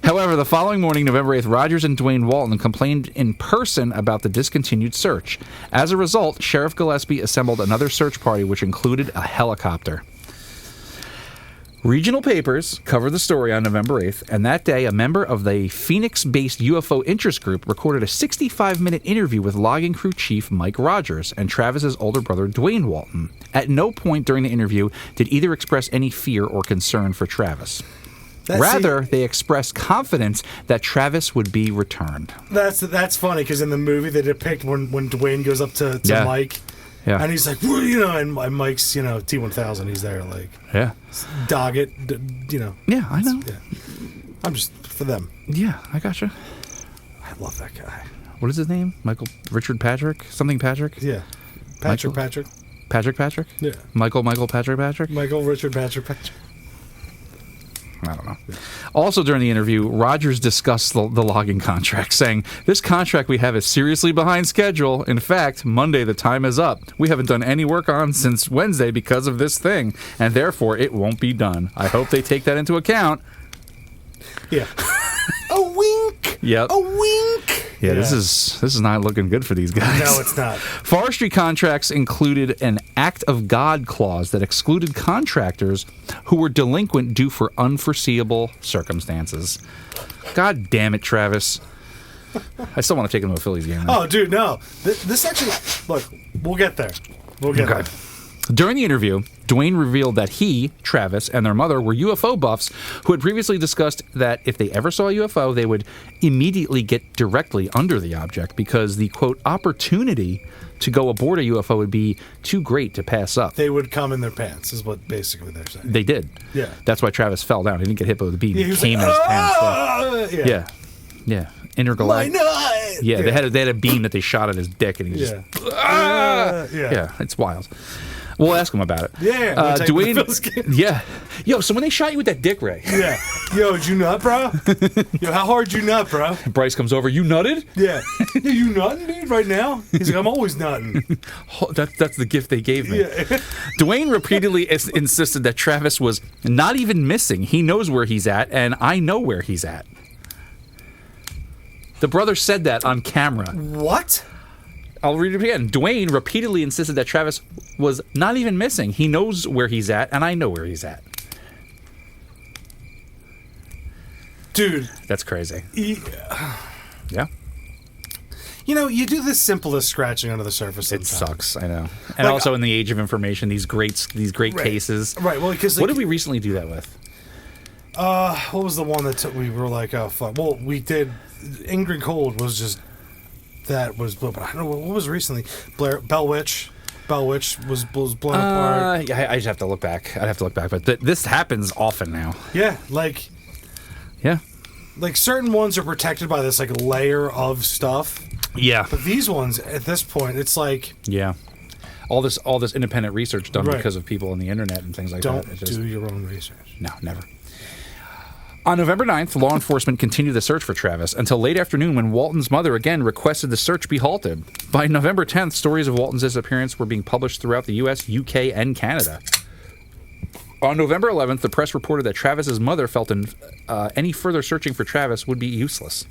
However, the following morning, November 8th, Rogers and Dwayne Walton complained in person about the discontinued search. As a result, Sheriff Gillespie assembled another search party, which included a helicopter. Regional papers covered the story on November 8th, and that day, a member of the Phoenix-based UFO interest group recorded a 65-minute interview with logging crew chief Mike Rogers and Travis's older brother Dwayne Walton. At no point during the interview did either express any fear or concern for Travis. Rather, they expressed confidence that Travis would be returned. That's funny, because in the movie they depict when Dwayne goes up to Mike, and he's like, well, and Mike's T-1000, he's there like, dog it, Yeah, I know. Yeah. I'm just for them. Yeah, I gotcha. I love that guy. What is his name? Richard Patrick? Something Patrick? Yeah. Patrick. Patrick? Yeah. Michael Patrick? Michael Richard Patrick. I don't know. Also during the interview, Rogers discussed the logging contract, saying, "This contract we have is seriously behind schedule. In fact, Monday the time is up. We haven't done any work on since Wednesday because of this thing, and therefore it won't be done. I hope they take that into account." Yeah. A wink. Yep. A wink. Yeah, this is not looking good for these guys. No, it's not. Forestry contracts included an act of God clause that excluded contractors who were delinquent due for unforeseeable circumstances. God damn it, Travis. I still want to take him to a Phillies game. Oh, dude, no. This actually... Look, we'll get there. We'll get there. During the interview, Dwayne revealed that he, Travis, and their mother were UFO buffs who had previously discussed that if they ever saw a UFO, they would immediately get directly under the object because the, quote, opportunity to go aboard a UFO would be too great to pass up. They would come in their pants, is what basically they're saying. They did. Yeah. That's why Travis fell down. He didn't get hit by the beam. Yeah, he came in his pants. Yeah. Yeah. Intergalactic. My nut! Yeah, they had a beam that they shot at his dick, and he just... Yeah, it's wild. We'll ask him about it. Yeah, Dwayne. Yeah, yo. So when they shot you with that dick ray, yeah, yo, did you nut, bro? Yo, how hard you nut, bro? Bryce comes over. You nutted? Yeah. You nutting, dude, right now? He's like, I'm always nutting. That's the gift they gave me. Yeah. Dwayne repeatedly insisted that Travis was not even missing. He knows where he's at, and I know where he's at. The brother said that on camera. What? I'll read it again. Dwayne repeatedly insisted that Travis was not even missing. He knows where he's at, and I know where he's at. Dude. That's crazy. Yeah. You know, you do the simplest scratching under the surface sometimes. It sucks, I know. And also in the age of information, these great cases. Right, well, because... What did we recently do that with? What was the one that we were like, oh, fuck. Well, we did... Cold was just... That was... But I don't know, what was recently? Bell Witch was blown apart. Yeah, I just have to look back. I'd have to look back. But this happens often now. Yeah, like... Yeah. Like, certain ones are protected by this, like, layer of stuff. Yeah. But these ones, at this point, it's like... Yeah. All this independent research done because of people on the internet and things like that. Don't do your own research. No, never. On November 9th, law enforcement continued the search for Travis until late afternoon when Walton's mother again requested the search be halted. By November 10th, stories of Walton's disappearance were being published throughout the U.S., UK, and Canada. On November 11th, the press reported that Travis's mother felt any further searching for Travis would be useless.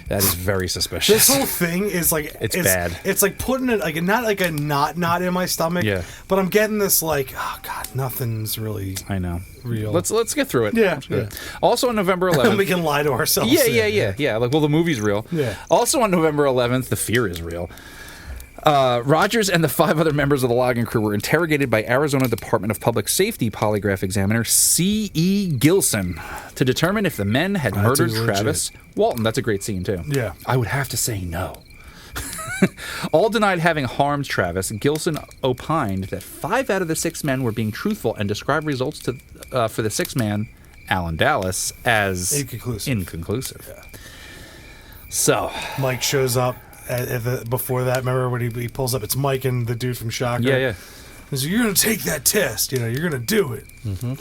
That is very suspicious. This whole thing is like... It's bad. It's like putting it, like, not like a knot in my stomach. Yeah. But I'm getting this, like, oh, God, nothing's really... I know. Real. Let's get through it. Yeah. Also on November 11th... we can lie to ourselves. Yeah. Like, well, the movie's real. Yeah. Also on November 11th, the fear is real. Rogers and the 5 other members of the logging crew were interrogated by Arizona Department of Public Safety polygraph examiner C.E. Gilson to determine if the men had murdered Travis Walton. That's a great scene, too. Yeah. I would have to say no. All denied having harmed Travis. Gilson opined that 5 out of the 6 men were being truthful and described results for the 6th man, Alan Dallas, as inconclusive. Yeah. So Mike shows up. Before that, remember when he pulls up? It's Mike and the dude from Shocker. Yeah. He's like, you're gonna take that test. You know, you're gonna do it. Mm-hmm.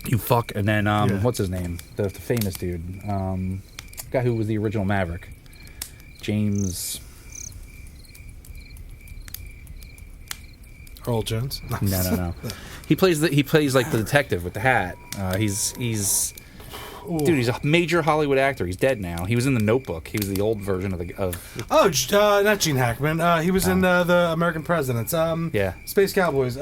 You fuck. And then what's his name? The famous dude, guy who was the original Maverick, James Earl Jones. No. He plays like the detective with the hat. He's. Ooh. Dude, he's a major Hollywood actor. He's dead now. He was in The Notebook. He was the old version of. Not Gene Hackman. He was in the American Presidents. Space Cowboys.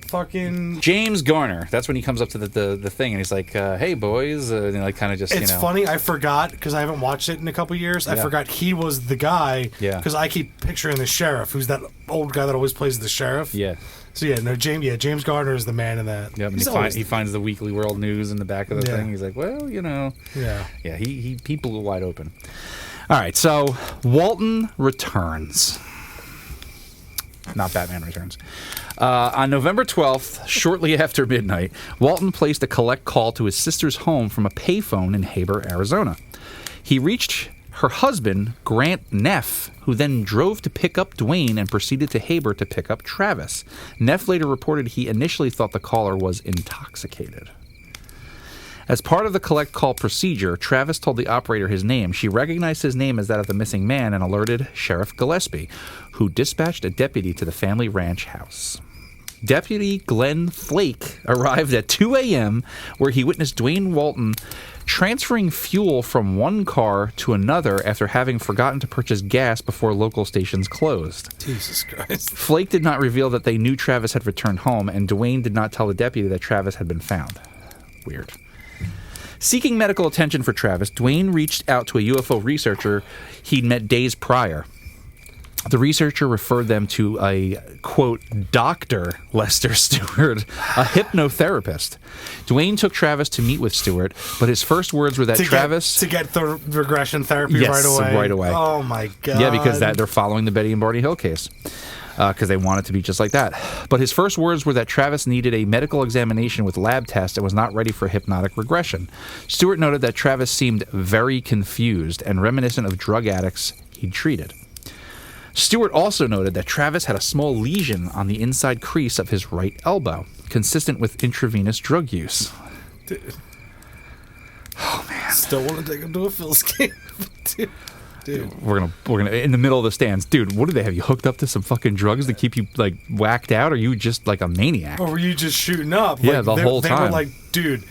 Fucking James Garner. That's when he comes up to the thing and he's like, "Hey boys," and like kind of just. It's funny. I forgot because I haven't watched it in a couple years. I forgot he was the guy. Yeah. Because I keep picturing the sheriff, who's that old guy that always plays the sheriff. Yeah. So James Garner is the man in that. Yep, and he finds the Weekly World News in the back of the thing. He's like, well, you know. Yeah. Yeah, he blew it wide open. All right, so Walton returns. Not Batman Returns. On November 12th, shortly after midnight, Walton placed a collect call to his sister's home from a payphone in Haber, Arizona. He reached her husband, Grant Neff, who then drove to pick up Dwayne and proceeded to Haber to pick up Travis. Neff later reported he initially thought the caller was intoxicated. As part of the collect call procedure, Travis told the operator his name. She recognized his name as that of the missing man and alerted Sheriff Gillespie, who dispatched a deputy to the family ranch house. Deputy Glenn Flake arrived at 2 a.m., where he witnessed Dwayne Walton transferring fuel from one car to another after having forgotten to purchase gas before local stations closed. Jesus Christ. Flake did not reveal that they knew Travis had returned home, and Dwayne did not tell the deputy that Travis had been found. Weird. Seeking medical attention for Travis, Dwayne reached out to a UFO researcher he'd met days prior. The researcher referred them to a, quote, Dr. Lester Stewart, a hypnotherapist. Dwayne took Travis to meet with Stewart, but his first words were that to get the regression therapy Yes, right away. right away. Oh my God. Yeah, because they're following the Betty and Barney Hill case. Because they want it to be just like that. But his first words were that Travis needed a medical examination with lab tests and was not ready for hypnotic regression. Stewart noted that Travis seemed very confused and reminiscent of drug addicts he'd treated. Stewart also noted that Travis had a small lesion on the inside crease of his right elbow, consistent with intravenous drug use. Dude. Oh, man. Still want to take him to a Phil's game. Dude. We're gonna in the middle of the stands, dude. What do they have you hooked up to some fucking drugs to keep you like whacked out? Or are you just like a maniac? Or were you just shooting up? Yeah, like, the whole time. They were like, dude,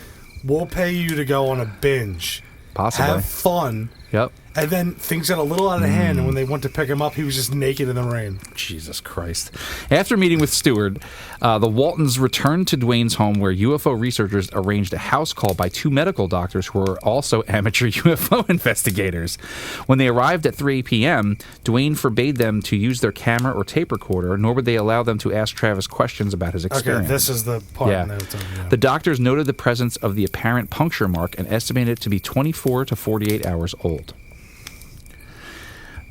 we'll pay you to go on a binge, Possibly. have fun. Yep. And then things got a little out of hand, and when they went to pick him up, he was just naked in the rain. Jesus Christ. After meeting with Stewart, the Waltons returned to Dwayne's home where UFO researchers arranged a house call by two medical doctors who were also amateur UFO investigators. When they arrived at 3 p.m., Dwayne forbade them to use their camera or tape recorder, nor would they allow them to ask Travis questions about his experience. Okay, this is the part. Yeah. The doctors noted the presence of the apparent puncture mark and estimated it to be 24 to 48 hours old.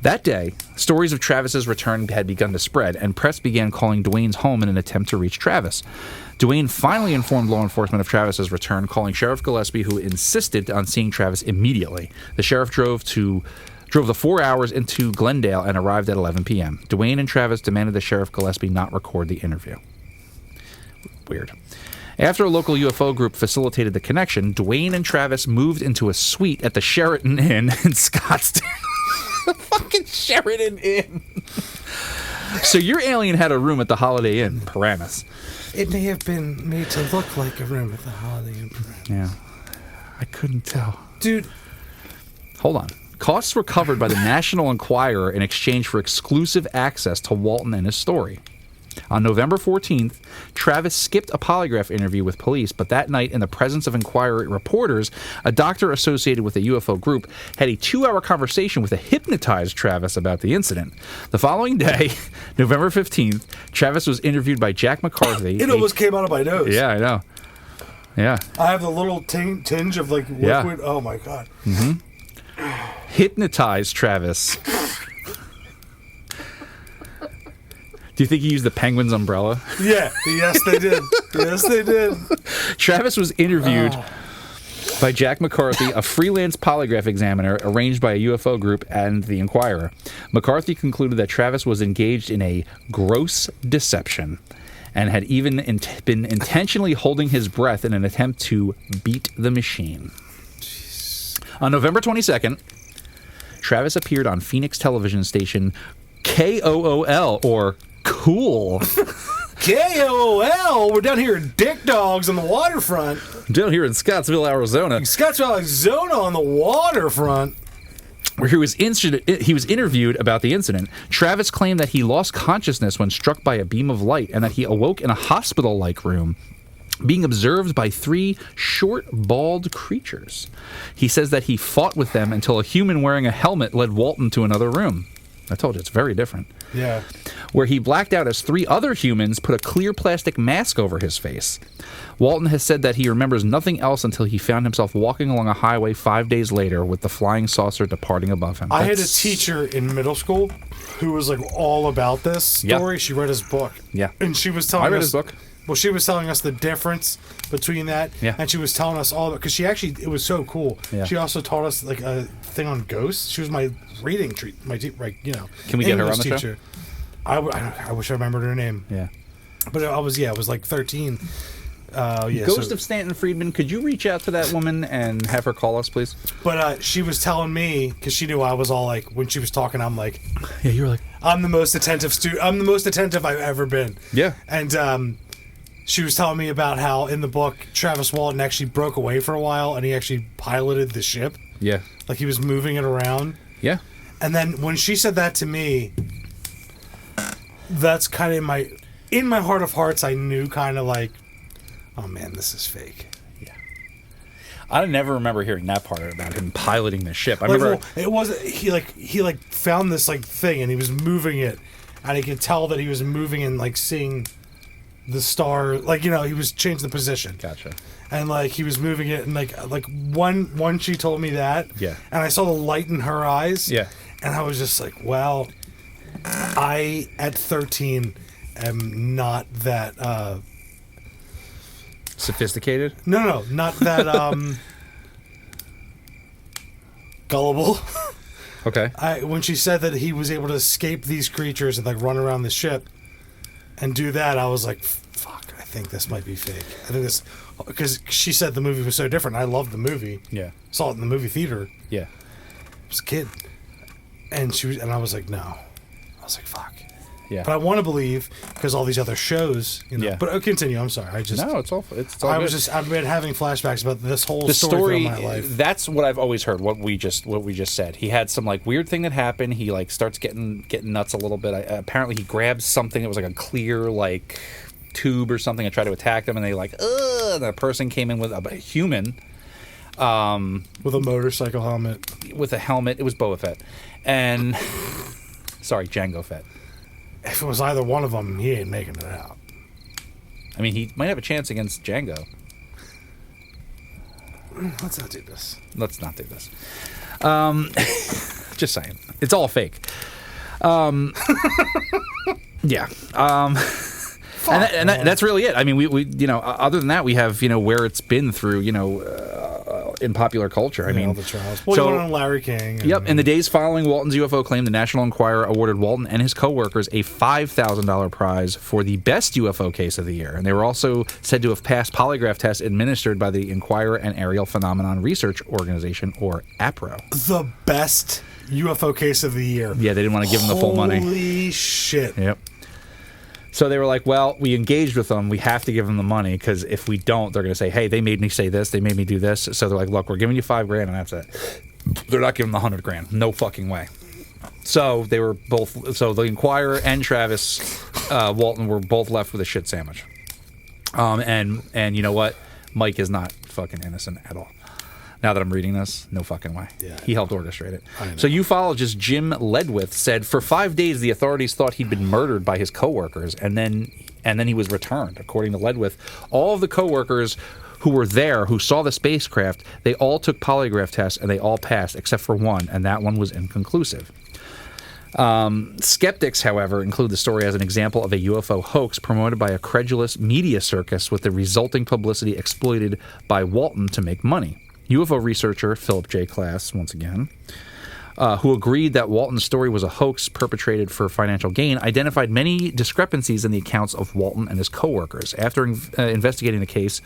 That day, stories of Travis's return had begun to spread, and press began calling Dwayne's home in an attempt to reach Travis. Dwayne finally informed law enforcement of Travis's return, calling Sheriff Gillespie, who insisted on seeing Travis immediately. The sheriff drove the 4 hours into Glendale and arrived at 11 p.m. Dwayne and Travis demanded that Sheriff Gillespie not record the interview. Weird. After a local UFO group facilitated the connection, Dwayne and Travis moved into a suite at the Sheraton Inn in Scottsdale. The fucking Sheraton Inn. So your alien had a room at the Holiday Inn, Paramus. It may have been made to look like a room at the Holiday Inn. Yeah. I couldn't tell. Dude. Hold on. Costs were covered by the National Enquirer in exchange for exclusive access to Walton and his story. On November 14th, Travis skipped a polygraph interview with police, but that night, in the presence of Enquirer reporters, a doctor associated with a UFO group had a 2-hour conversation with a hypnotized Travis about the incident. The following day, November 15th, Travis was interviewed by Jack McCarthy. It almost came out of my nose. Yeah, I know. Yeah. I have the little tinge of like liquid. Yeah. Oh my God. Mm-hmm. Hypnotized Travis. Do you think he used the Penguin's umbrella? Yeah. Yes, they did. Yes, they did. Travis was interviewed by Jack McCarthy, a freelance polygraph examiner arranged by a UFO group and the Enquirer. McCarthy concluded that Travis was engaged in a gross deception and had even been intentionally holding his breath in an attempt to beat the machine. Jeez. On November 22nd, Travis appeared on Phoenix television station KOOL, or Cool. KOOL. We're down here in Dick Dogs on the waterfront. Down here in Scottsville, Arizona. Scottsville, Arizona on the waterfront. Where he was interviewed about the incident. Travis claimed that he lost consciousness when struck by a beam of light and that he awoke in a hospital-like room, being observed by 3 short, bald creatures. He says that he fought with them until a human wearing a helmet led Walton to another room. I told you, it's very different. Yeah. Where he blacked out as 3 other humans put a clear plastic mask over his face. Walton has said that he remembers nothing else until he found himself walking along a highway 5 days later with the flying saucer departing above him. I had a teacher in middle school who was like all about this story. Yeah. She read his book. Yeah. And she was telling us... I read his book. Well, she was telling us the difference between that. Yeah. And she was telling us all... Because she actually... It was so cool. Yeah. She also taught us like a thing on ghosts. She was my reading treat... Can we get her on the teacher. show? I wish I remembered her name. Yeah. But it was like 13. Ghost of Stanton Friedman, could you reach out to that woman and have her call us, please? But she was telling me, because she knew I was all like, when she was talking, I'm like... Yeah, you were like... I'm the most attentive student. I'm the most attentive I've ever been. Yeah. And she was telling me about how in the book Travis Walton actually broke away for a while and he actually piloted the ship. Yeah. Like he was moving it around. Yeah. And then when she said that to me, that's kind of in my heart of hearts, I knew kind of like, oh man, this is fake. I never remember hearing that part about him piloting the ship. I Like, remember well, it was he found this like thing and he was moving it, and he could tell that he was moving and like seeing the star, like, you know, he was changing the position. Gotcha. And like he was moving it, and like one she told me that. Yeah. And I saw the light in her eyes. Yeah. And I was just like, well, I at 13 am not that. Sophisticated? No, not that gullible. Okay. When she said that he was able to escape these creatures and like run around the ship and do that, I was like, fuck, I think this might be fake. I think this, because she said the movie was so different. I loved the movie. Yeah. Saw it in the movie theater. Yeah. I was a kid. And I was like, no. I was like, fuck. Yeah. But I want to believe because all these other shows, you know. Yeah. But continue. I'm sorry. No, it's all good. I've been having flashbacks about this whole The story story, throughout my life. that's what I've always heard. What we just said. He had some like weird thing that happened. He like starts getting nuts a little bit. Apparently, he grabs something that was like a clear like tube or something and tried to attack them. And they like, ugh. And the person came in with a human, with a motorcycle helmet. With a helmet. It was Boba Fett, and sorry, Jango Fett. If it was either one of them, he ain't making it out. I mean, he might have a chance against Django. Let's not do this. Let's not do this. Just saying. It's all fake. Yeah. And that's really it. I mean, we you know, other than that, we have, you know, where it's been through, you know, in popular culture. I mean, all the trials. Well, you went on Larry King. Yep. In the days following Walton's UFO claim, the National Enquirer awarded Walton and his co-workers a $5,000 prize for the best UFO case of the year. And they were also said to have passed polygraph tests administered by the Enquirer and Aerial Phenomenon Research Organization, or APRO. The best UFO case of the year. Yeah, they didn't want to give them the full money. Holy shit. Yep. So they were like, well, we engaged with them. We have to give them the money because if we don't, they're going to say, hey, they made me say this. They made me do this. So they're like, look, we're giving you $5,000 and that's it. They're not giving them $100,000. No fucking way. So they were both. So the Enquirer and Travis Walton were both left with a shit sandwich. And you know what? Mike is not fucking innocent at all. Now that I'm reading this, no fucking way. Yeah, he helped orchestrate it. So ufologist Jim Ledwith said, for 5 days, the authorities thought he'd been murdered by his coworkers, and then he was returned. According to Ledwith, all of the coworkers who were there, who saw the spacecraft, they all took polygraph tests, and they all passed, except for one, and that one was inconclusive. Skeptics, however, include the story as an example of a UFO hoax promoted by a credulous media circus with the resulting publicity exploited by Walton to make money. UFO researcher Philip J. Klass, once again, who agreed that Walton's story was a hoax perpetrated for financial gain, identified many discrepancies in the accounts of Walton and his coworkers. After investigating the case,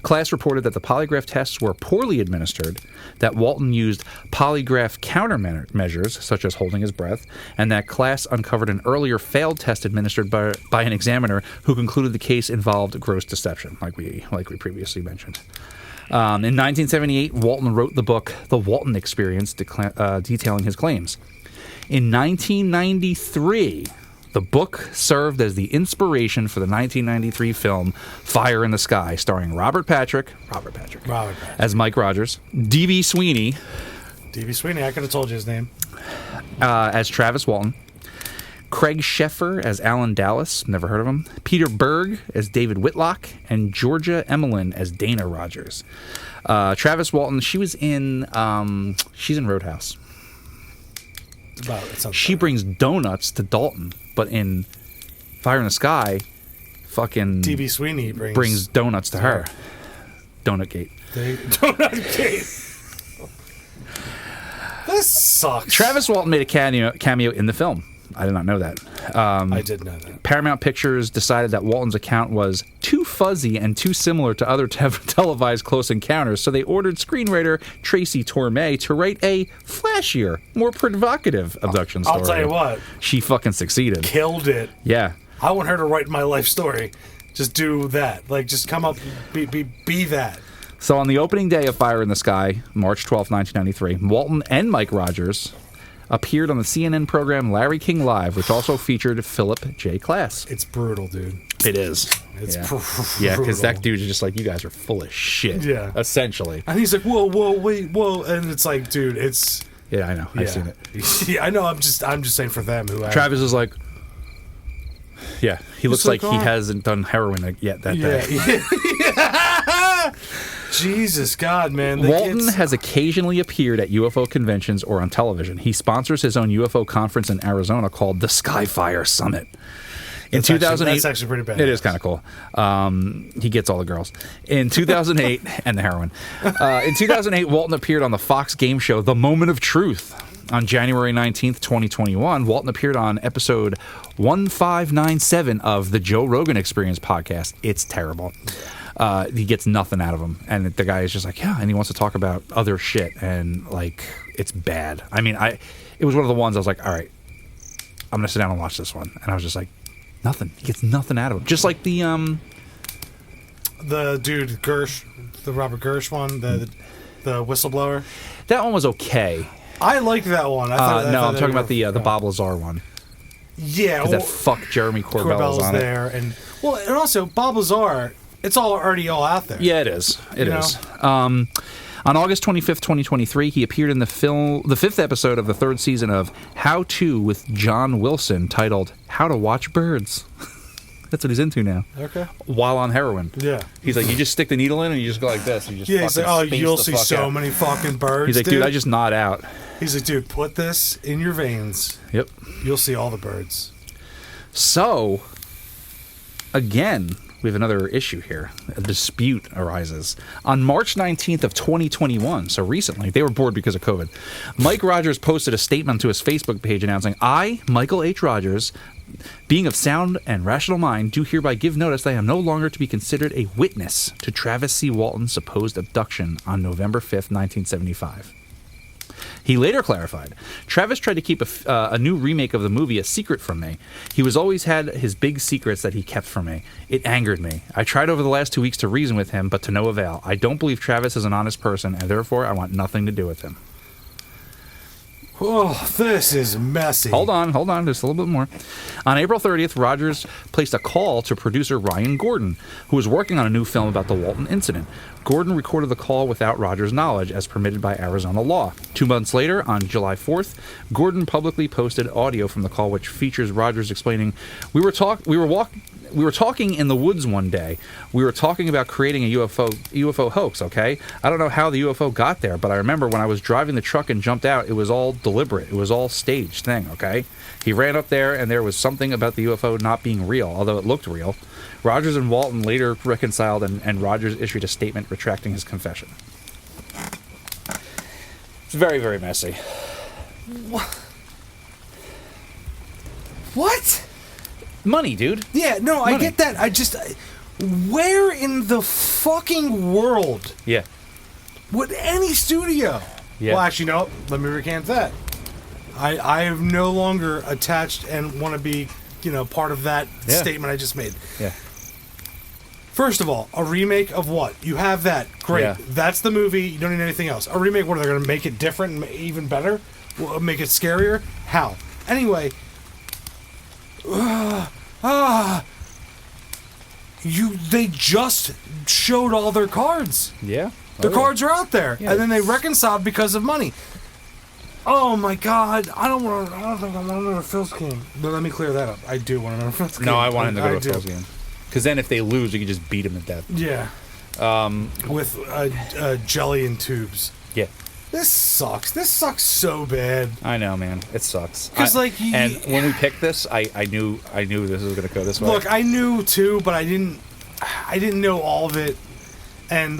Klass reported that the polygraph tests were poorly administered, that Walton used polygraph countermeasures, such as holding his breath, and that Klass uncovered an earlier failed test administered by an examiner who concluded the case involved gross deception, like we previously mentioned. In 1978, Walton wrote the book The Walton Experience, detailing his claims. In 1993, the book served as the inspiration for the 1993 film Fire in the Sky, starring Robert Patrick as Mike Rogers, D.B. Sweeney, I could have told you his name, as Travis Walton, Craig Sheffer as Alan Dallas, never heard of him, Peter Berg as David Whitlock, and Georgia Emelin as Dana Rogers. Travis Walton, she's in Roadhouse. She brings donuts to Dalton, but in Fire in the Sky, fucking D.B. Sweeney brings donuts to her. Donut Gate. Donut Gate. This sucks. Travis Walton made a cameo in the film. I did not know that. I did know that. Paramount Pictures decided that Walton's account was too fuzzy and too similar to other televised Close Encounters, so they ordered screenwriter Tracy Torme to write a flashier, more provocative abduction story. I'll tell you what. She fucking succeeded. Killed it. Yeah. I want her to write my life story. Just do that. Like, just come up, be that. So on the opening day of Fire in the Sky, March 12, 1993, Walton and Mike Rogers appeared on the CNN program Larry King Live, which also featured Philip J. Klass. It's brutal, dude. It is. It's brutal. brutal. Yeah, because that dude is just like, you guys are full of shit. Yeah. Essentially. And he's like, whoa, wait, whoa. And it's like, dude, it's... Yeah, I know. Yeah. I've seen it. Yeah, I know. I'm just saying for them who... Travis is like... Yeah, he looks like like, he oh. hasn't done heroin yet that day. Yeah. Jesus God, man. Walton has occasionally appeared at UFO conventions or on television. He sponsors his own UFO conference in Arizona called the Skyfire Summit. In 2008, that's actually pretty bad. It is kind of cool. He gets all the girls. In 2008, and the heroin. In 2008, Walton appeared on the Fox game show The Moment of Truth. On January 19th, 2021, Walton appeared on episode 1597 of the Joe Rogan Experience podcast. It's terrible. He gets nothing out of him. And the guy is just like, yeah, and he wants to talk about other shit. And, like, it's bad. I mean, it was one of the ones I was like, all right, I'm going to sit down and watch this one. And I was just like, nothing. He gets nothing out of him. Just like the dude, Gersh, the Robert Gersh one, the whistleblower. That one was okay. I liked that one. No, I'm talking about the Bob Lazar one. Yeah. Because that fuck Jeremy Corbell's on there. And also, Bob Lazar, it's already all out there. Yeah, it is. It is. On August 25th, 2023, he appeared in the fifth episode of the third season of How To with John Wilson, titled How to Watch Birds. That's what he's into now. Okay. While on heroin. Yeah. He's like, you just stick the needle in and you just go like this. And you just he's like, oh, you'll see so many fucking birds. He's like, dude, I just nod out. He's like, dude, put this in your veins. Yep. You'll see all the birds. So, again, we have another issue here. A dispute arises. On March 19th of 2021, so recently, they were bored because of COVID, Mike Rogers posted a statement to his Facebook page announcing, I, Michael H. Rogers, being of sound and rational mind, do hereby give notice that I am no longer to be considered a witness to Travis C. Walton's supposed abduction on November 5th, 1975. He later clarified, Travis tried to keep a new remake of the movie a secret from me. He was always had his big secrets that he kept from me. It angered me. I tried over the last 2 weeks to reason with him, but to no avail. I don't believe Travis is an honest person, and therefore I want nothing to do with him. Oh, this is messy. Hold on, just a little bit more. On April 30th, Rogers placed a call to producer Ryan Gordon, who was working on a new film about the Walton incident. Gordon recorded the call without Rogers' knowledge, as permitted by Arizona law. 2 months later, on July 4th, Gordon publicly posted audio from the call, which features Rogers explaining, we were talking in the woods one day. We were talking about creating a UFO hoax, okay? I don't know how the UFO got there, but I remember when I was driving the truck and jumped out, it was all deliberate. It was all staged thing, okay? He ran up there, and there was something about the UFO not being real, although it looked real. Rogers and Walton later reconciled, and Rogers issued a statement retracting his confession. It's very, very messy. What? Money, dude. Yeah, no, Money. I get that. Where in the fucking world Yeah. would any studio... Yeah. Well, actually, no, let me recant that. I am no longer attached and want to be, part of that statement I just made. Yeah. First of all, a remake of what? You have that. Great. Yeah. That's the movie. You don't need anything else. A remake, what, are they going to make it different and even better? Make it scarier? How? Anyway... they just showed all their cards. Yeah. Their cards are out there, Yeah. and then they reconciled because of money. Oh my God! I don't think I want another Phil's game. But let me clear that up. I do want another Phil's game. No, I want him to go to a do. Phil's game. Because then if they lose, you can just beat them to death. Yeah. With jelly and tubes. Yeah. This sucks. This sucks so bad. I know, man. It sucks. 'Cause, and when we picked this, I knew this was going to go this way. Look, I knew too, but I didn't know all of it, and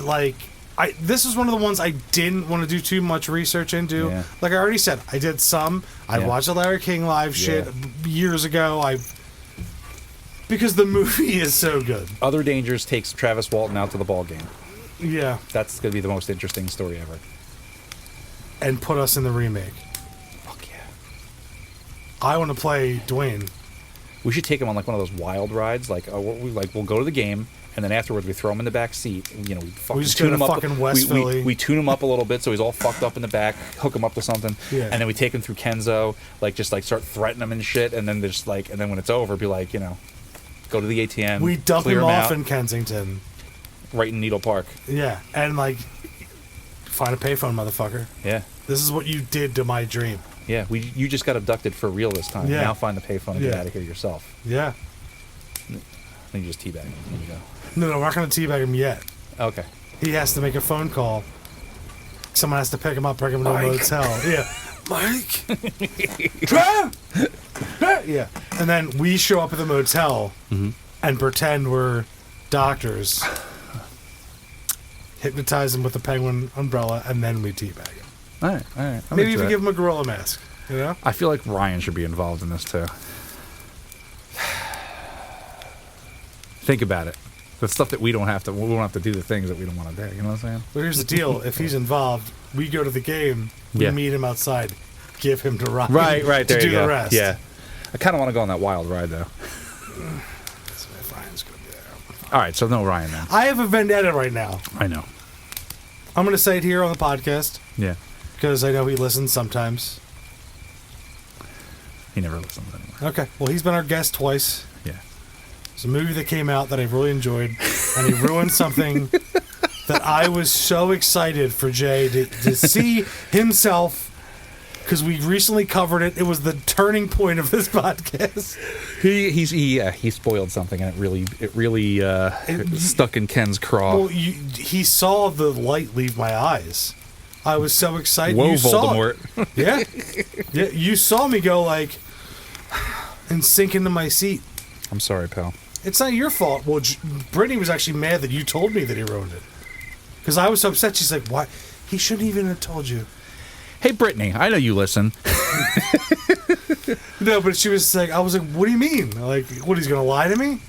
this is one of the ones I didn't want to do too much research into. Yeah. Like I already said, I did some. I watched the Larry King Live shit years ago. Because the movie is so good. Other Dangers takes Travis Walton out to the ball game. Yeah. That's going to be the most interesting story ever. And put us in the remake. Fuck yeah. I want to play Dwayne. We should take him on like one of those wild rides. Like, we'll go to the game, and then afterwards we throw him in the back seat. And, we fucking just tune go him to up. fucking West Philly. We tune him up a little bit so he's all fucked up in the back. Hook him up to something, and then we take him through Kenzo. Like, just like start threatening him and shit, and then just like, and then when it's over, be like, go to the ATM. We dump clear him off out, in Kensington. right in Needle Park. Yeah, and like, find a payphone, motherfucker. Yeah. This is what you did to my dream. Yeah, you just got abducted for real this time. Yeah. Now find the payphone and get out of here yourself. Yeah. Then you just teabag him. There you go. No, we're not going to teabag him yet. Okay. He has to make a phone call. Someone has to pick him up, bring him to a motel. Yeah. Mike! Trav! Yeah. And then we show up at the motel and pretend we're doctors. Hypnotize him with the penguin umbrella, and then we teabag him. All right. Maybe even give him a gorilla mask. I feel like Ryan should be involved in this too. Think about it. The stuff that we don't have to do the things that we don't want to do. You know what I'm saying? But here's the deal: if he's involved, we go to the game. We meet him outside. Give him to Ryan. Right. There to you do go. the rest. Yeah. I kind of want to go on that wild ride though. If Ryan's gonna be there. All right, so no Ryan then. I have a vendetta right now. I know. I'm going to say it here on the podcast Yeah. because I know he listens sometimes. He never listens anymore. Okay. Well, he's been our guest twice. Yeah. It's a movie that came out that I really enjoyed, and he ruined something that I was so excited for Jay to see himself, because we recently covered it. It was the turning point of this podcast. He spoiled something, and it really stuck in Ken's craw. Well, he saw the light leave my eyes. I was so excited. Whoa, you Voldemort! Saw it. Yeah. You saw me go like and sink into my seat. I'm sorry, pal. It's not your fault. Well, Brittany was actually mad that you told me that he ruined it, because I was so upset. She's like, "Why? He shouldn't even have told you." Hey, Brittany, I know you listen. No, but she was like, I was like, "What do you mean? Like, what? He's gonna lie to me?"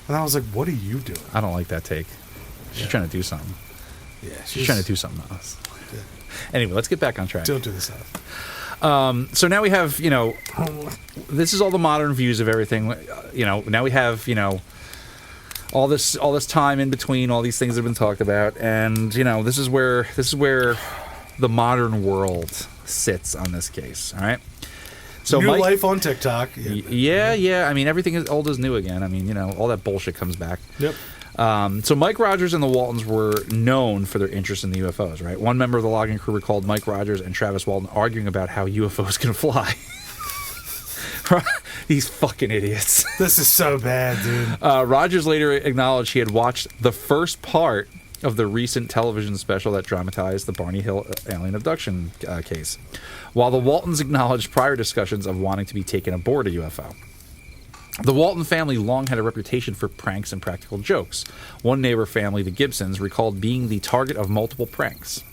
And I was like, "What are you doing?" I don't like that take. She's trying to do something. Yeah, She's trying to do something to us. Yeah. Anyway, let's get back on track. Don't do this stuff. So now we have, this is all the modern views of everything. Now we have, all this time in between, all these things have been talked about, and this is where the modern world sits on this case. All right. So New life on TikTok. Yeah. I mean, everything is old is new again. I mean, all that bullshit comes back. Yep. So Mike Rogers and the Waltons were known for their interest in the UFOs, right? One member of the logging crew recalled Mike Rogers and Travis Walton arguing about how UFOs can fly. These fucking idiots. This is so bad, dude. Rogers later acknowledged he had watched the first part of the recent television special that dramatized the Barney Hill alien abduction case, while the Waltons acknowledged prior discussions of wanting to be taken aboard a UFO. The Walton family long had a reputation for pranks and practical jokes. One neighbor family, the Gibsons, recalled being the target of multiple pranks.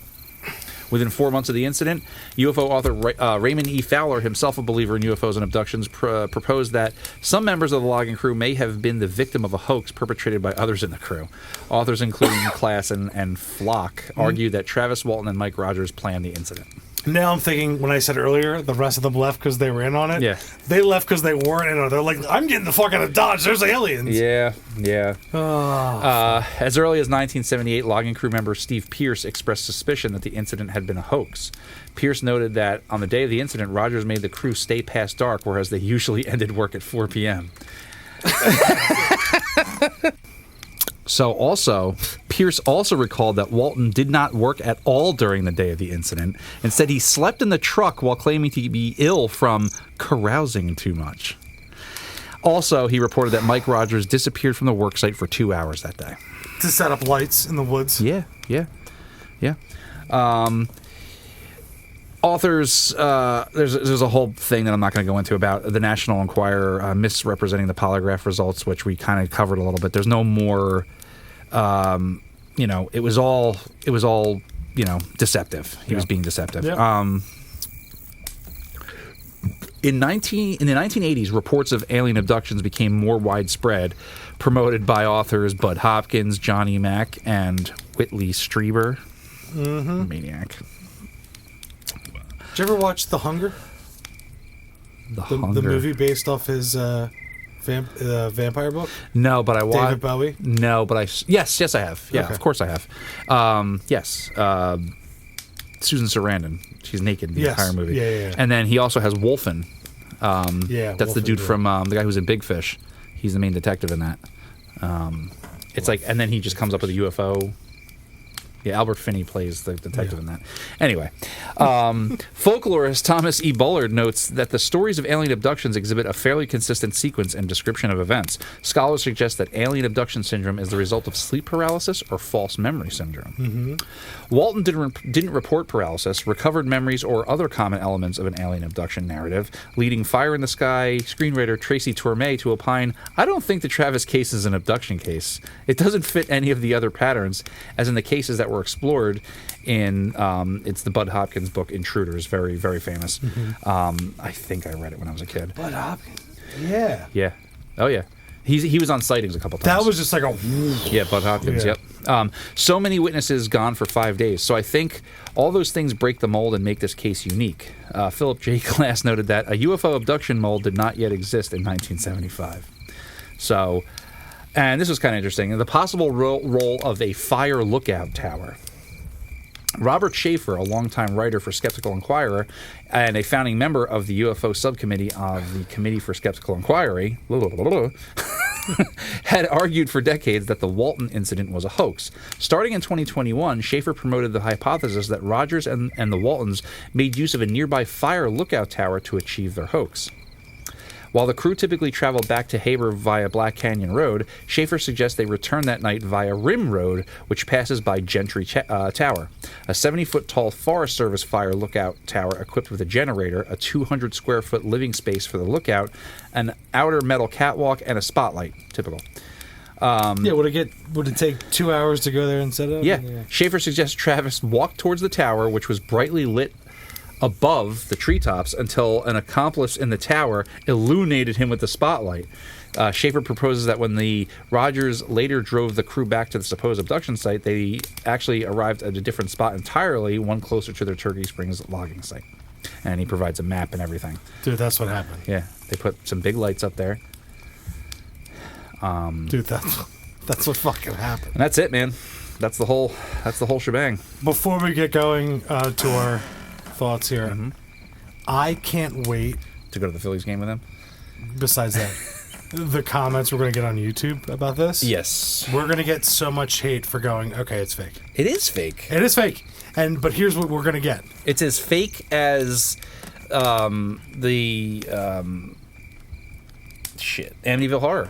Within 4 months of the incident, UFO author Raymond E. Fowler, himself a believer in UFOs and abductions, proposed that some members of the logging crew may have been the victim of a hoax perpetrated by others in the crew. Authors including Class and Flock argued that Travis Walton and Mike Rogers planned the incident. Now I'm thinking, when I said earlier, the rest of them left because they were in on it. Yeah. They left because they weren't in on it. They're like, I'm getting the fuck out of Dodge. There's aliens. Yeah. Oh, As early as 1978, logging crew member Steve Pierce expressed suspicion that the incident had been a hoax. Pierce noted that on the day of the incident, Rogers made the crew stay past dark, whereas they usually ended work at 4 p.m. So also, Pierce also recalled that Walton did not work at all during the day of the incident. Instead, he slept in the truck while claiming to be ill from carousing too much. Also, he reported that Mike Rogers disappeared from the worksite for 2 hours that day. to set up lights in the woods. Yeah. Authors, there's a whole thing that I'm not going to go into about the National Enquirer misrepresenting the polygraph results, which we kind of covered a little bit. There's no more, it was all, deceptive. He was being deceptive. Yep. In the 1980s, reports of alien abductions became more widespread, promoted by authors Bud Hopkins, Johnny Mack, and Whitley Strieber. Mm-hmm. Maniac. Did you ever watch The Hunger? The Hunger. The movie based off his Vampire book? No, but I watched. David Bowie? No, but yes, I have. Yeah, Okay. of course I have. Yes. Susan Sarandon. She's naked in the Yes. entire movie. Yeah. And then he also has Wolfen. That's the Wolfen, dude yeah. from the guy who's in Big Fish. He's the main detective in that. It's like, and then he just comes up with a UFO. Yeah, Albert Finney plays the detective in that. Anyway, folklorist Thomas E. Bullard notes that the stories of alien abductions exhibit a fairly consistent sequence and description of events. Scholars suggest that alien abduction syndrome is the result of sleep paralysis or false memory syndrome. Mm-hmm. Walton didn't report paralysis, recovered memories, or other common elements of an alien abduction narrative, leading Fire in the Sky screenwriter Tracy Torme to opine, "I don't think the Travis case is an abduction case. It doesn't fit any of the other patterns, as in the cases that were explored in it's the Bud Hopkins book Intruders, very, very famous. I think I read it when I was a kid. Bud Hopkins. Yeah. Yeah. Oh yeah. He was on sightings a couple times. That was just like a... Yeah, Bud Hopkins, Yeah. yep. So many witnesses gone for 5 days. So I think all those things break the mold and make this case unique. Philip J. Glass noted that a UFO abduction mold did not yet exist in 1975. So, and this was kind of interesting. The possible role of a fire lookout tower. Robert Schaefer, a longtime writer for Skeptical Inquirer and a founding member of the UFO subcommittee of the Committee for Skeptical Inquiry, had argued for decades that the Walton incident was a hoax. Starting in 2021, Schaefer promoted the hypothesis that Rogers and the Waltons made use of a nearby fire lookout tower to achieve their hoax. While the crew typically traveled back to Haber via Black Canyon Road, Schaefer suggests they returned that night via Rim Road, which passes by Gentry Tower, a 70-foot-tall Forest Service fire lookout tower equipped with a generator, a 200-square-foot living space for the lookout, an outer metal catwalk, and a spotlight. Typical. Would it take 2 hours to go there and set it up? Yeah. Schaefer suggests Travis walk towards the tower, which was brightly lit above the treetops, until an accomplice in the tower illuminated him with the spotlight. Schaefer proposes that when the Rogers later drove the crew back to the supposed abduction site, they actually arrived at a different spot entirely, one closer to their Turkey Springs logging site. And he provides a map and everything. Dude, that's what happened. Yeah, they put some big lights up there. Dude, that's what fucking happened. And that's it, man. That's the whole shebang. Before we get going to our thoughts here, I can't wait. To go to the Phillies game with him? Besides that, the comments we're going to get on YouTube about this. Yes. We're going to get so much hate for going, okay, it's fake. It is fake. It is fake. But here's what we're going to get. It's as fake as the Amityville Horror.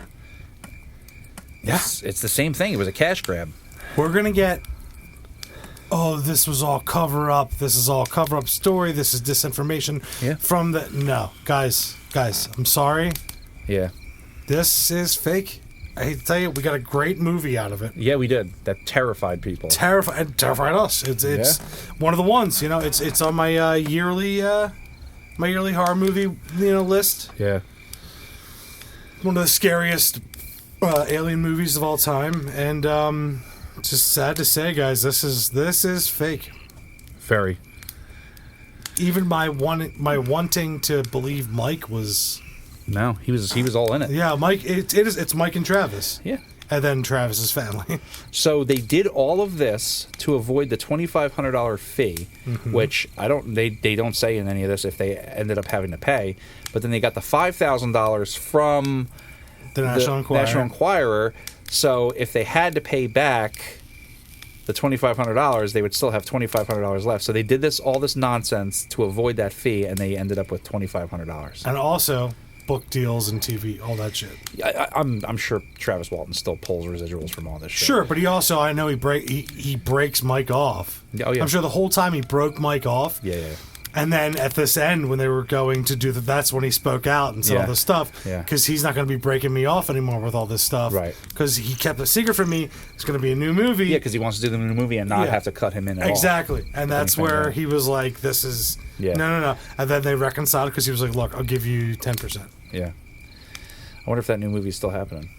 Yeah. It's the same thing. It was a cash grab. We're going to get, oh, this was all cover up. This is all cover up story. This is disinformation. Yeah. From the, no, guys, I'm sorry. Yeah. This is fake. I hate to tell you, we got a great movie out of it. Yeah, we did. That terrified people. Terrified us. It's one of the ones. It's on my yearly horror movie list. Yeah. One of the scariest alien movies of all time, and it's just sad to say, guys, this is fake. Very. Even my wanting to believe Mike was. No, he was all in it. Yeah, Mike. It's Mike and Travis. Yeah. And then Travis's family. So they did all of this to avoid the $2,500 fee, which they don't say in any of this if they ended up having to pay. But then they got the $5,000 from the National Enquirer. So if they had to pay back the $2,500, they would still have $2,500 left. So they did all this nonsense to avoid that fee, and they ended up with $2,500. And also book deals and TV, all that shit. I'm sure Travis Walton still pulls residuals from all this shit. Sure, but he also, I know he breaks Mike off. Oh yeah. I'm sure the whole time he broke Mike off. Yeah. And then at this end, when they were going to do that's when he spoke out and said all this stuff. Yeah. Because he's not going to be breaking me off anymore with all this stuff. Right. Because he kept a secret from me. It's going to be a new movie. Yeah, because he wants to do the new movie and not have to cut him in at all. Exactly. And that's where he was like, this is... Yeah. No. And then they reconciled because he was like, look, I'll give you 10%. Yeah. I wonder if that new movie's still happening.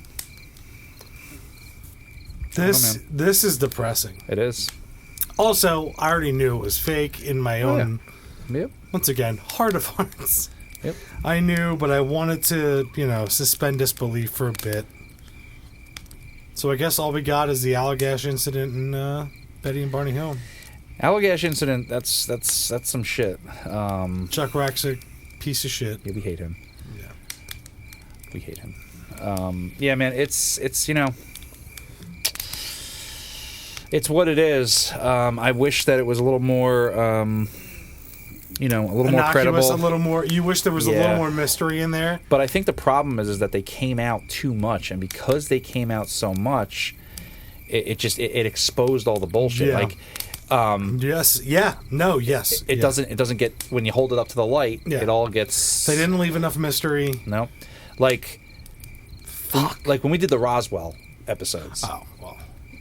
This is depressing. It is. Also, I already knew it was fake in my own... Yep. Once again, heart of hearts. Yep. I knew, but I wanted to, suspend disbelief for a bit. So I guess all we got is the Allagash incident in Betty and Barney Hill. Allagash incident, that's some shit. Chuck Rack's a piece of shit. Yeah, we hate him. Yeah. We hate him. Yeah, man, it's it's what it is. I wish that it was a little more, a little more credible. A little more. You wish there was a little more mystery in there. But I think the problem is that they came out too much, and because they came out so much, it exposed all the bullshit. Yeah. Like, yes. Yeah. No. Yes. It doesn't get, when you hold it up to the light. Yeah. It all gets. They didn't leave enough mystery. No, like when we did the Roswell episodes. Oh well.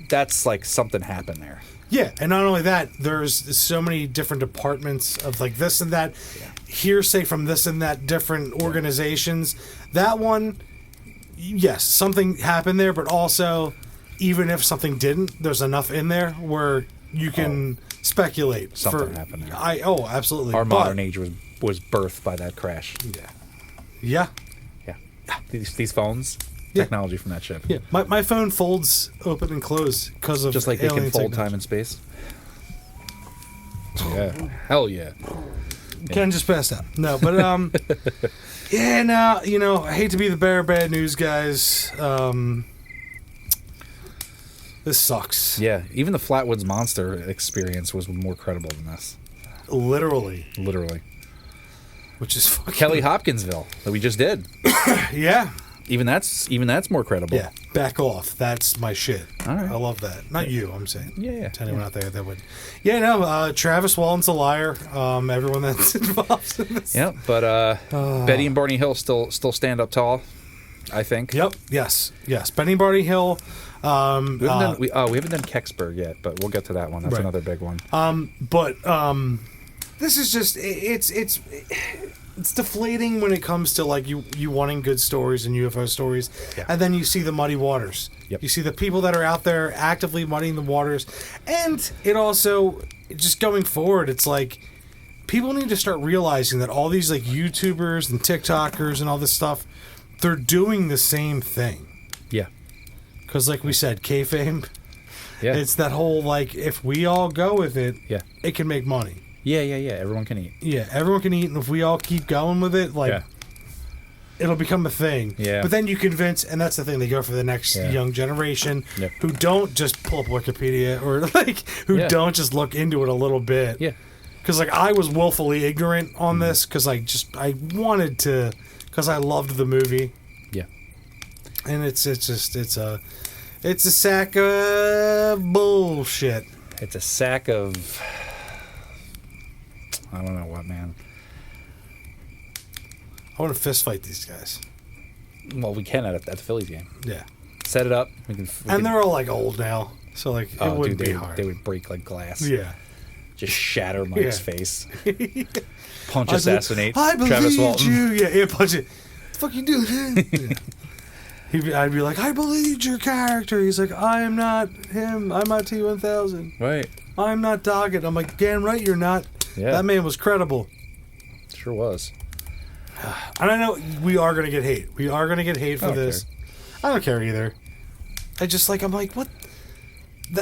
That's like something happened there. Yeah, and not only that, there's so many different departments of like this and that, hearsay from this and that different organizations. That one, yes, something happened there, but also, even if something didn't, there's enough in there where you can speculate. Something happened there. Absolutely. Our modern age was birthed by that crash. Yeah. These phones. Technology from that ship. Yeah, my phone folds open and close because of just like they can alien fold technology. time and space. Yeah, hell yeah. Ken just passed out. No, but yeah. Now I hate to be the bearer of bad news, guys. This sucks. Yeah, even the Flatwoods Monster experience was more credible than this. Literally, which is fucking Kelly Hopkinsville that we just did. Yeah. Even that's more credible. Yeah, back off. That's my shit. All right. I love that. Not you, I'm saying. Yeah. To anyone out there that would. Yeah, no, Travis Walton's a liar. Everyone that's involved in this. Yeah, but Betty and Barney Hill still stand up tall, I think. Yep. Yes. Betty and Barney Hill. We haven't done Kecksburg yet, but we'll get to that one. That's another big one. But this is just it's deflating when it comes to like you wanting good stories and UFO stories, and then you see the muddy waters. Yep. You see the people that are out there actively muddying the waters, and it also just going forward, it's like people need to start realizing that all these like YouTubers and TikTokers and all this stuff, they're doing the same thing. Yeah. Because like we said, kayfabe. Yeah. It's that whole like if we all go with it, it can make money. Yeah. Everyone can eat. Yeah, everyone can eat, and if we all keep going with it, like, it'll become a thing. Yeah. But then you convince, and that's the thing, they go for the next young generation who don't just pull up Wikipedia or, like, who don't just look into it a little bit. Yeah. Because, like, I was woefully ignorant on this, because I wanted to, because I loved the movie. Yeah. And it's a sack of bullshit. It's a sack of... I don't know what, man. I want to fist fight these guys. Well, we can at the Phillies game. Yeah. Set it up. They're all like old now, so like it wouldn't be hard. They would break like glass. Yeah. Just shatter Mike's face. Punch I assassinate believe Travis Walton. you. Yeah, punch it. The fuck you doing? I'd be like, I believed your character. He's like, I am not him. I'm not T-1000. Right. I'm not Doggett. I'm like, damn right you're not. Yeah. That man was credible. Sure was. And I know we are going to get hate. We are going to get hate for this. I don't care either. I'm like, what?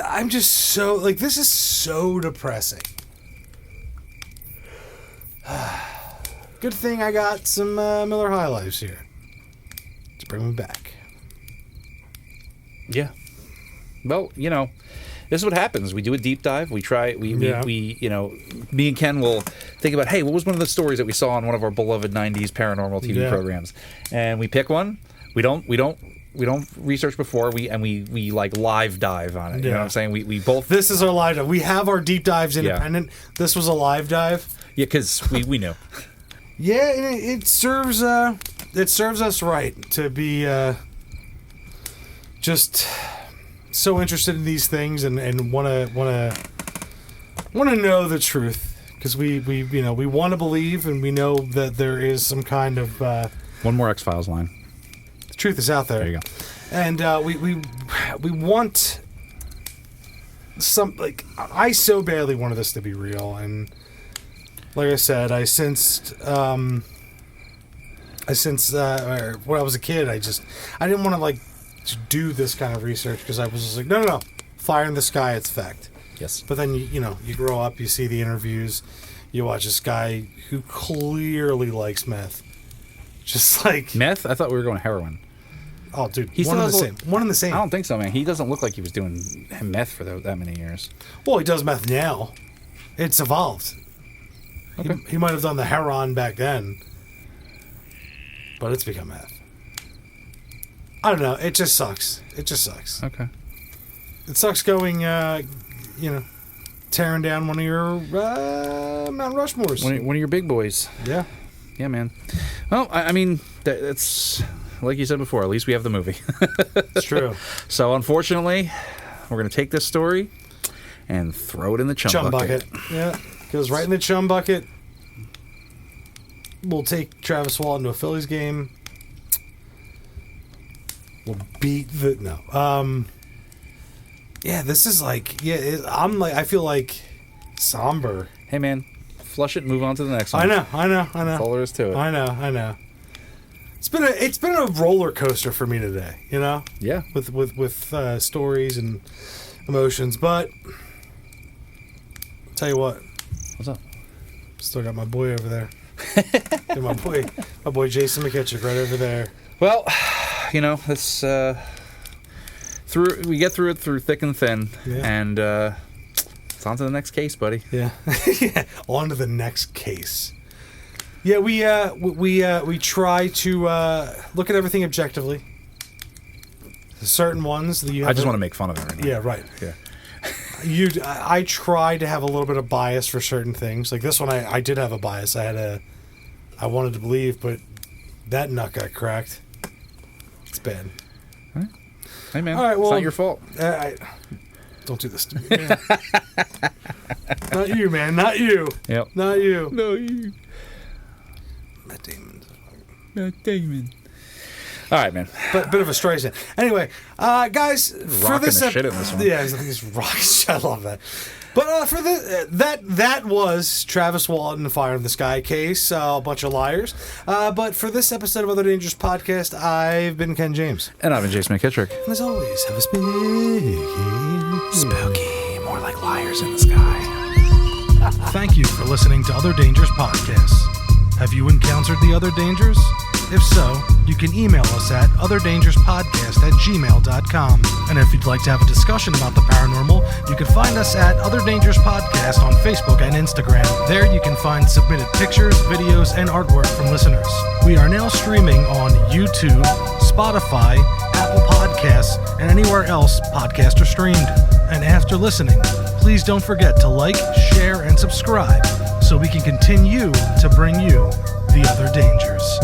I'm just so, like, this is so depressing. Good thing I got some Miller High Lifes here to bring me back. Yeah. Well, this is what happens. We do a deep dive. We try. We me and Ken will think about, hey, what was one of the stories that we saw on one of our beloved '90s paranormal TV programs, and we pick one. We don't research before. We like live dive on it. You know what I'm saying? We both. This is our live dive. We have our deep dives independent. This was a live dive. Yeah, because we knew. Yeah, it serves us right to be just so interested in these things and want to know the truth, because we want to believe, and we know that there is some kind of one more X-Files line. The truth is out there. There you go. And we want some, like, I so badly wanted this to be real, and like I said, I sensed since when I was a kid, I didn't want to like to do this kind of research because I was just like, no, fire in the sky, it's fact. Yes. But then you grow up, you see the interviews, you watch this guy who clearly likes meth, just like Meth? I thought we were going heroin. oh, dude, He one and still the has same. One and the same. I don't think so, man. He doesn't look like he was doing meth for that many years. Well, he does meth now. It's evolved. Okay. He might have done the heroin back then, but it's become meth. I don't know. It just sucks. It just sucks. Okay. It sucks going, tearing down one of your Mount Rushmores. One of your big boys. Yeah. Yeah, man. Well, I mean, it's like you said before. At least we have the movie. It's true. So, unfortunately, we're going to take this story and throw it in the chum bucket. Yeah. Goes right in the chum bucket. We'll take Travis Walton to a Phillies game. We'll beat the... No. Yeah, this is like... Yeah, I feel like somber. Hey, man. Flush it and move on to the next one. I know. That's all there is to it. I know. It's been a roller coaster for me today, you know? Yeah. With stories and emotions, but I'll tell you what. What's up? Still got my boy over there. my boy Jason McKittrick right over there. Well, this we get through it through thick and thin, and it's on to the next case, buddy. Yeah. Yeah. On to the next case. Yeah, we try to look at everything objectively. Certain ones that you have I just want to make fun of it right now. Yeah, right. Yeah. I try to have a little bit of bias for certain things. Like this one, I did have a bias. I wanted to believe, but that nut got cracked. It's bad. All right. Hey, man. All right, well, it's not your fault. Don't do this to me, man. Not you, man. Not you. Yep. Not you. No, you. Matt Damon. All right, man. But bit of a Streisand. Anyway, guys, for Rocking this the shit in this one. Yeah, I think he's rocking shit. I love that. But for that was Travis Walton, Fire in the Sky case. A bunch of liars. But for this episode of Other Dangerous Podcast, I've been Ken James, And I've been Jason McKittrick. and as always, have a spooky, More like liars in the sky. Thank you for listening to Other Dangerous Podcasts. Have you encountered the other dangers? If so, you can email us at otherdangerouspodcast@gmail.com. And if you'd like to have a discussion about the paranormal, you can find us at Other Dangerous Podcast on Facebook and Instagram. There you can find submitted pictures, videos, and artwork from listeners. We are now streaming on YouTube, Spotify, Apple Podcasts, and anywhere else podcasts are streamed. And after listening, please don't forget to like, share, and subscribe so we can continue to bring you the other dangers.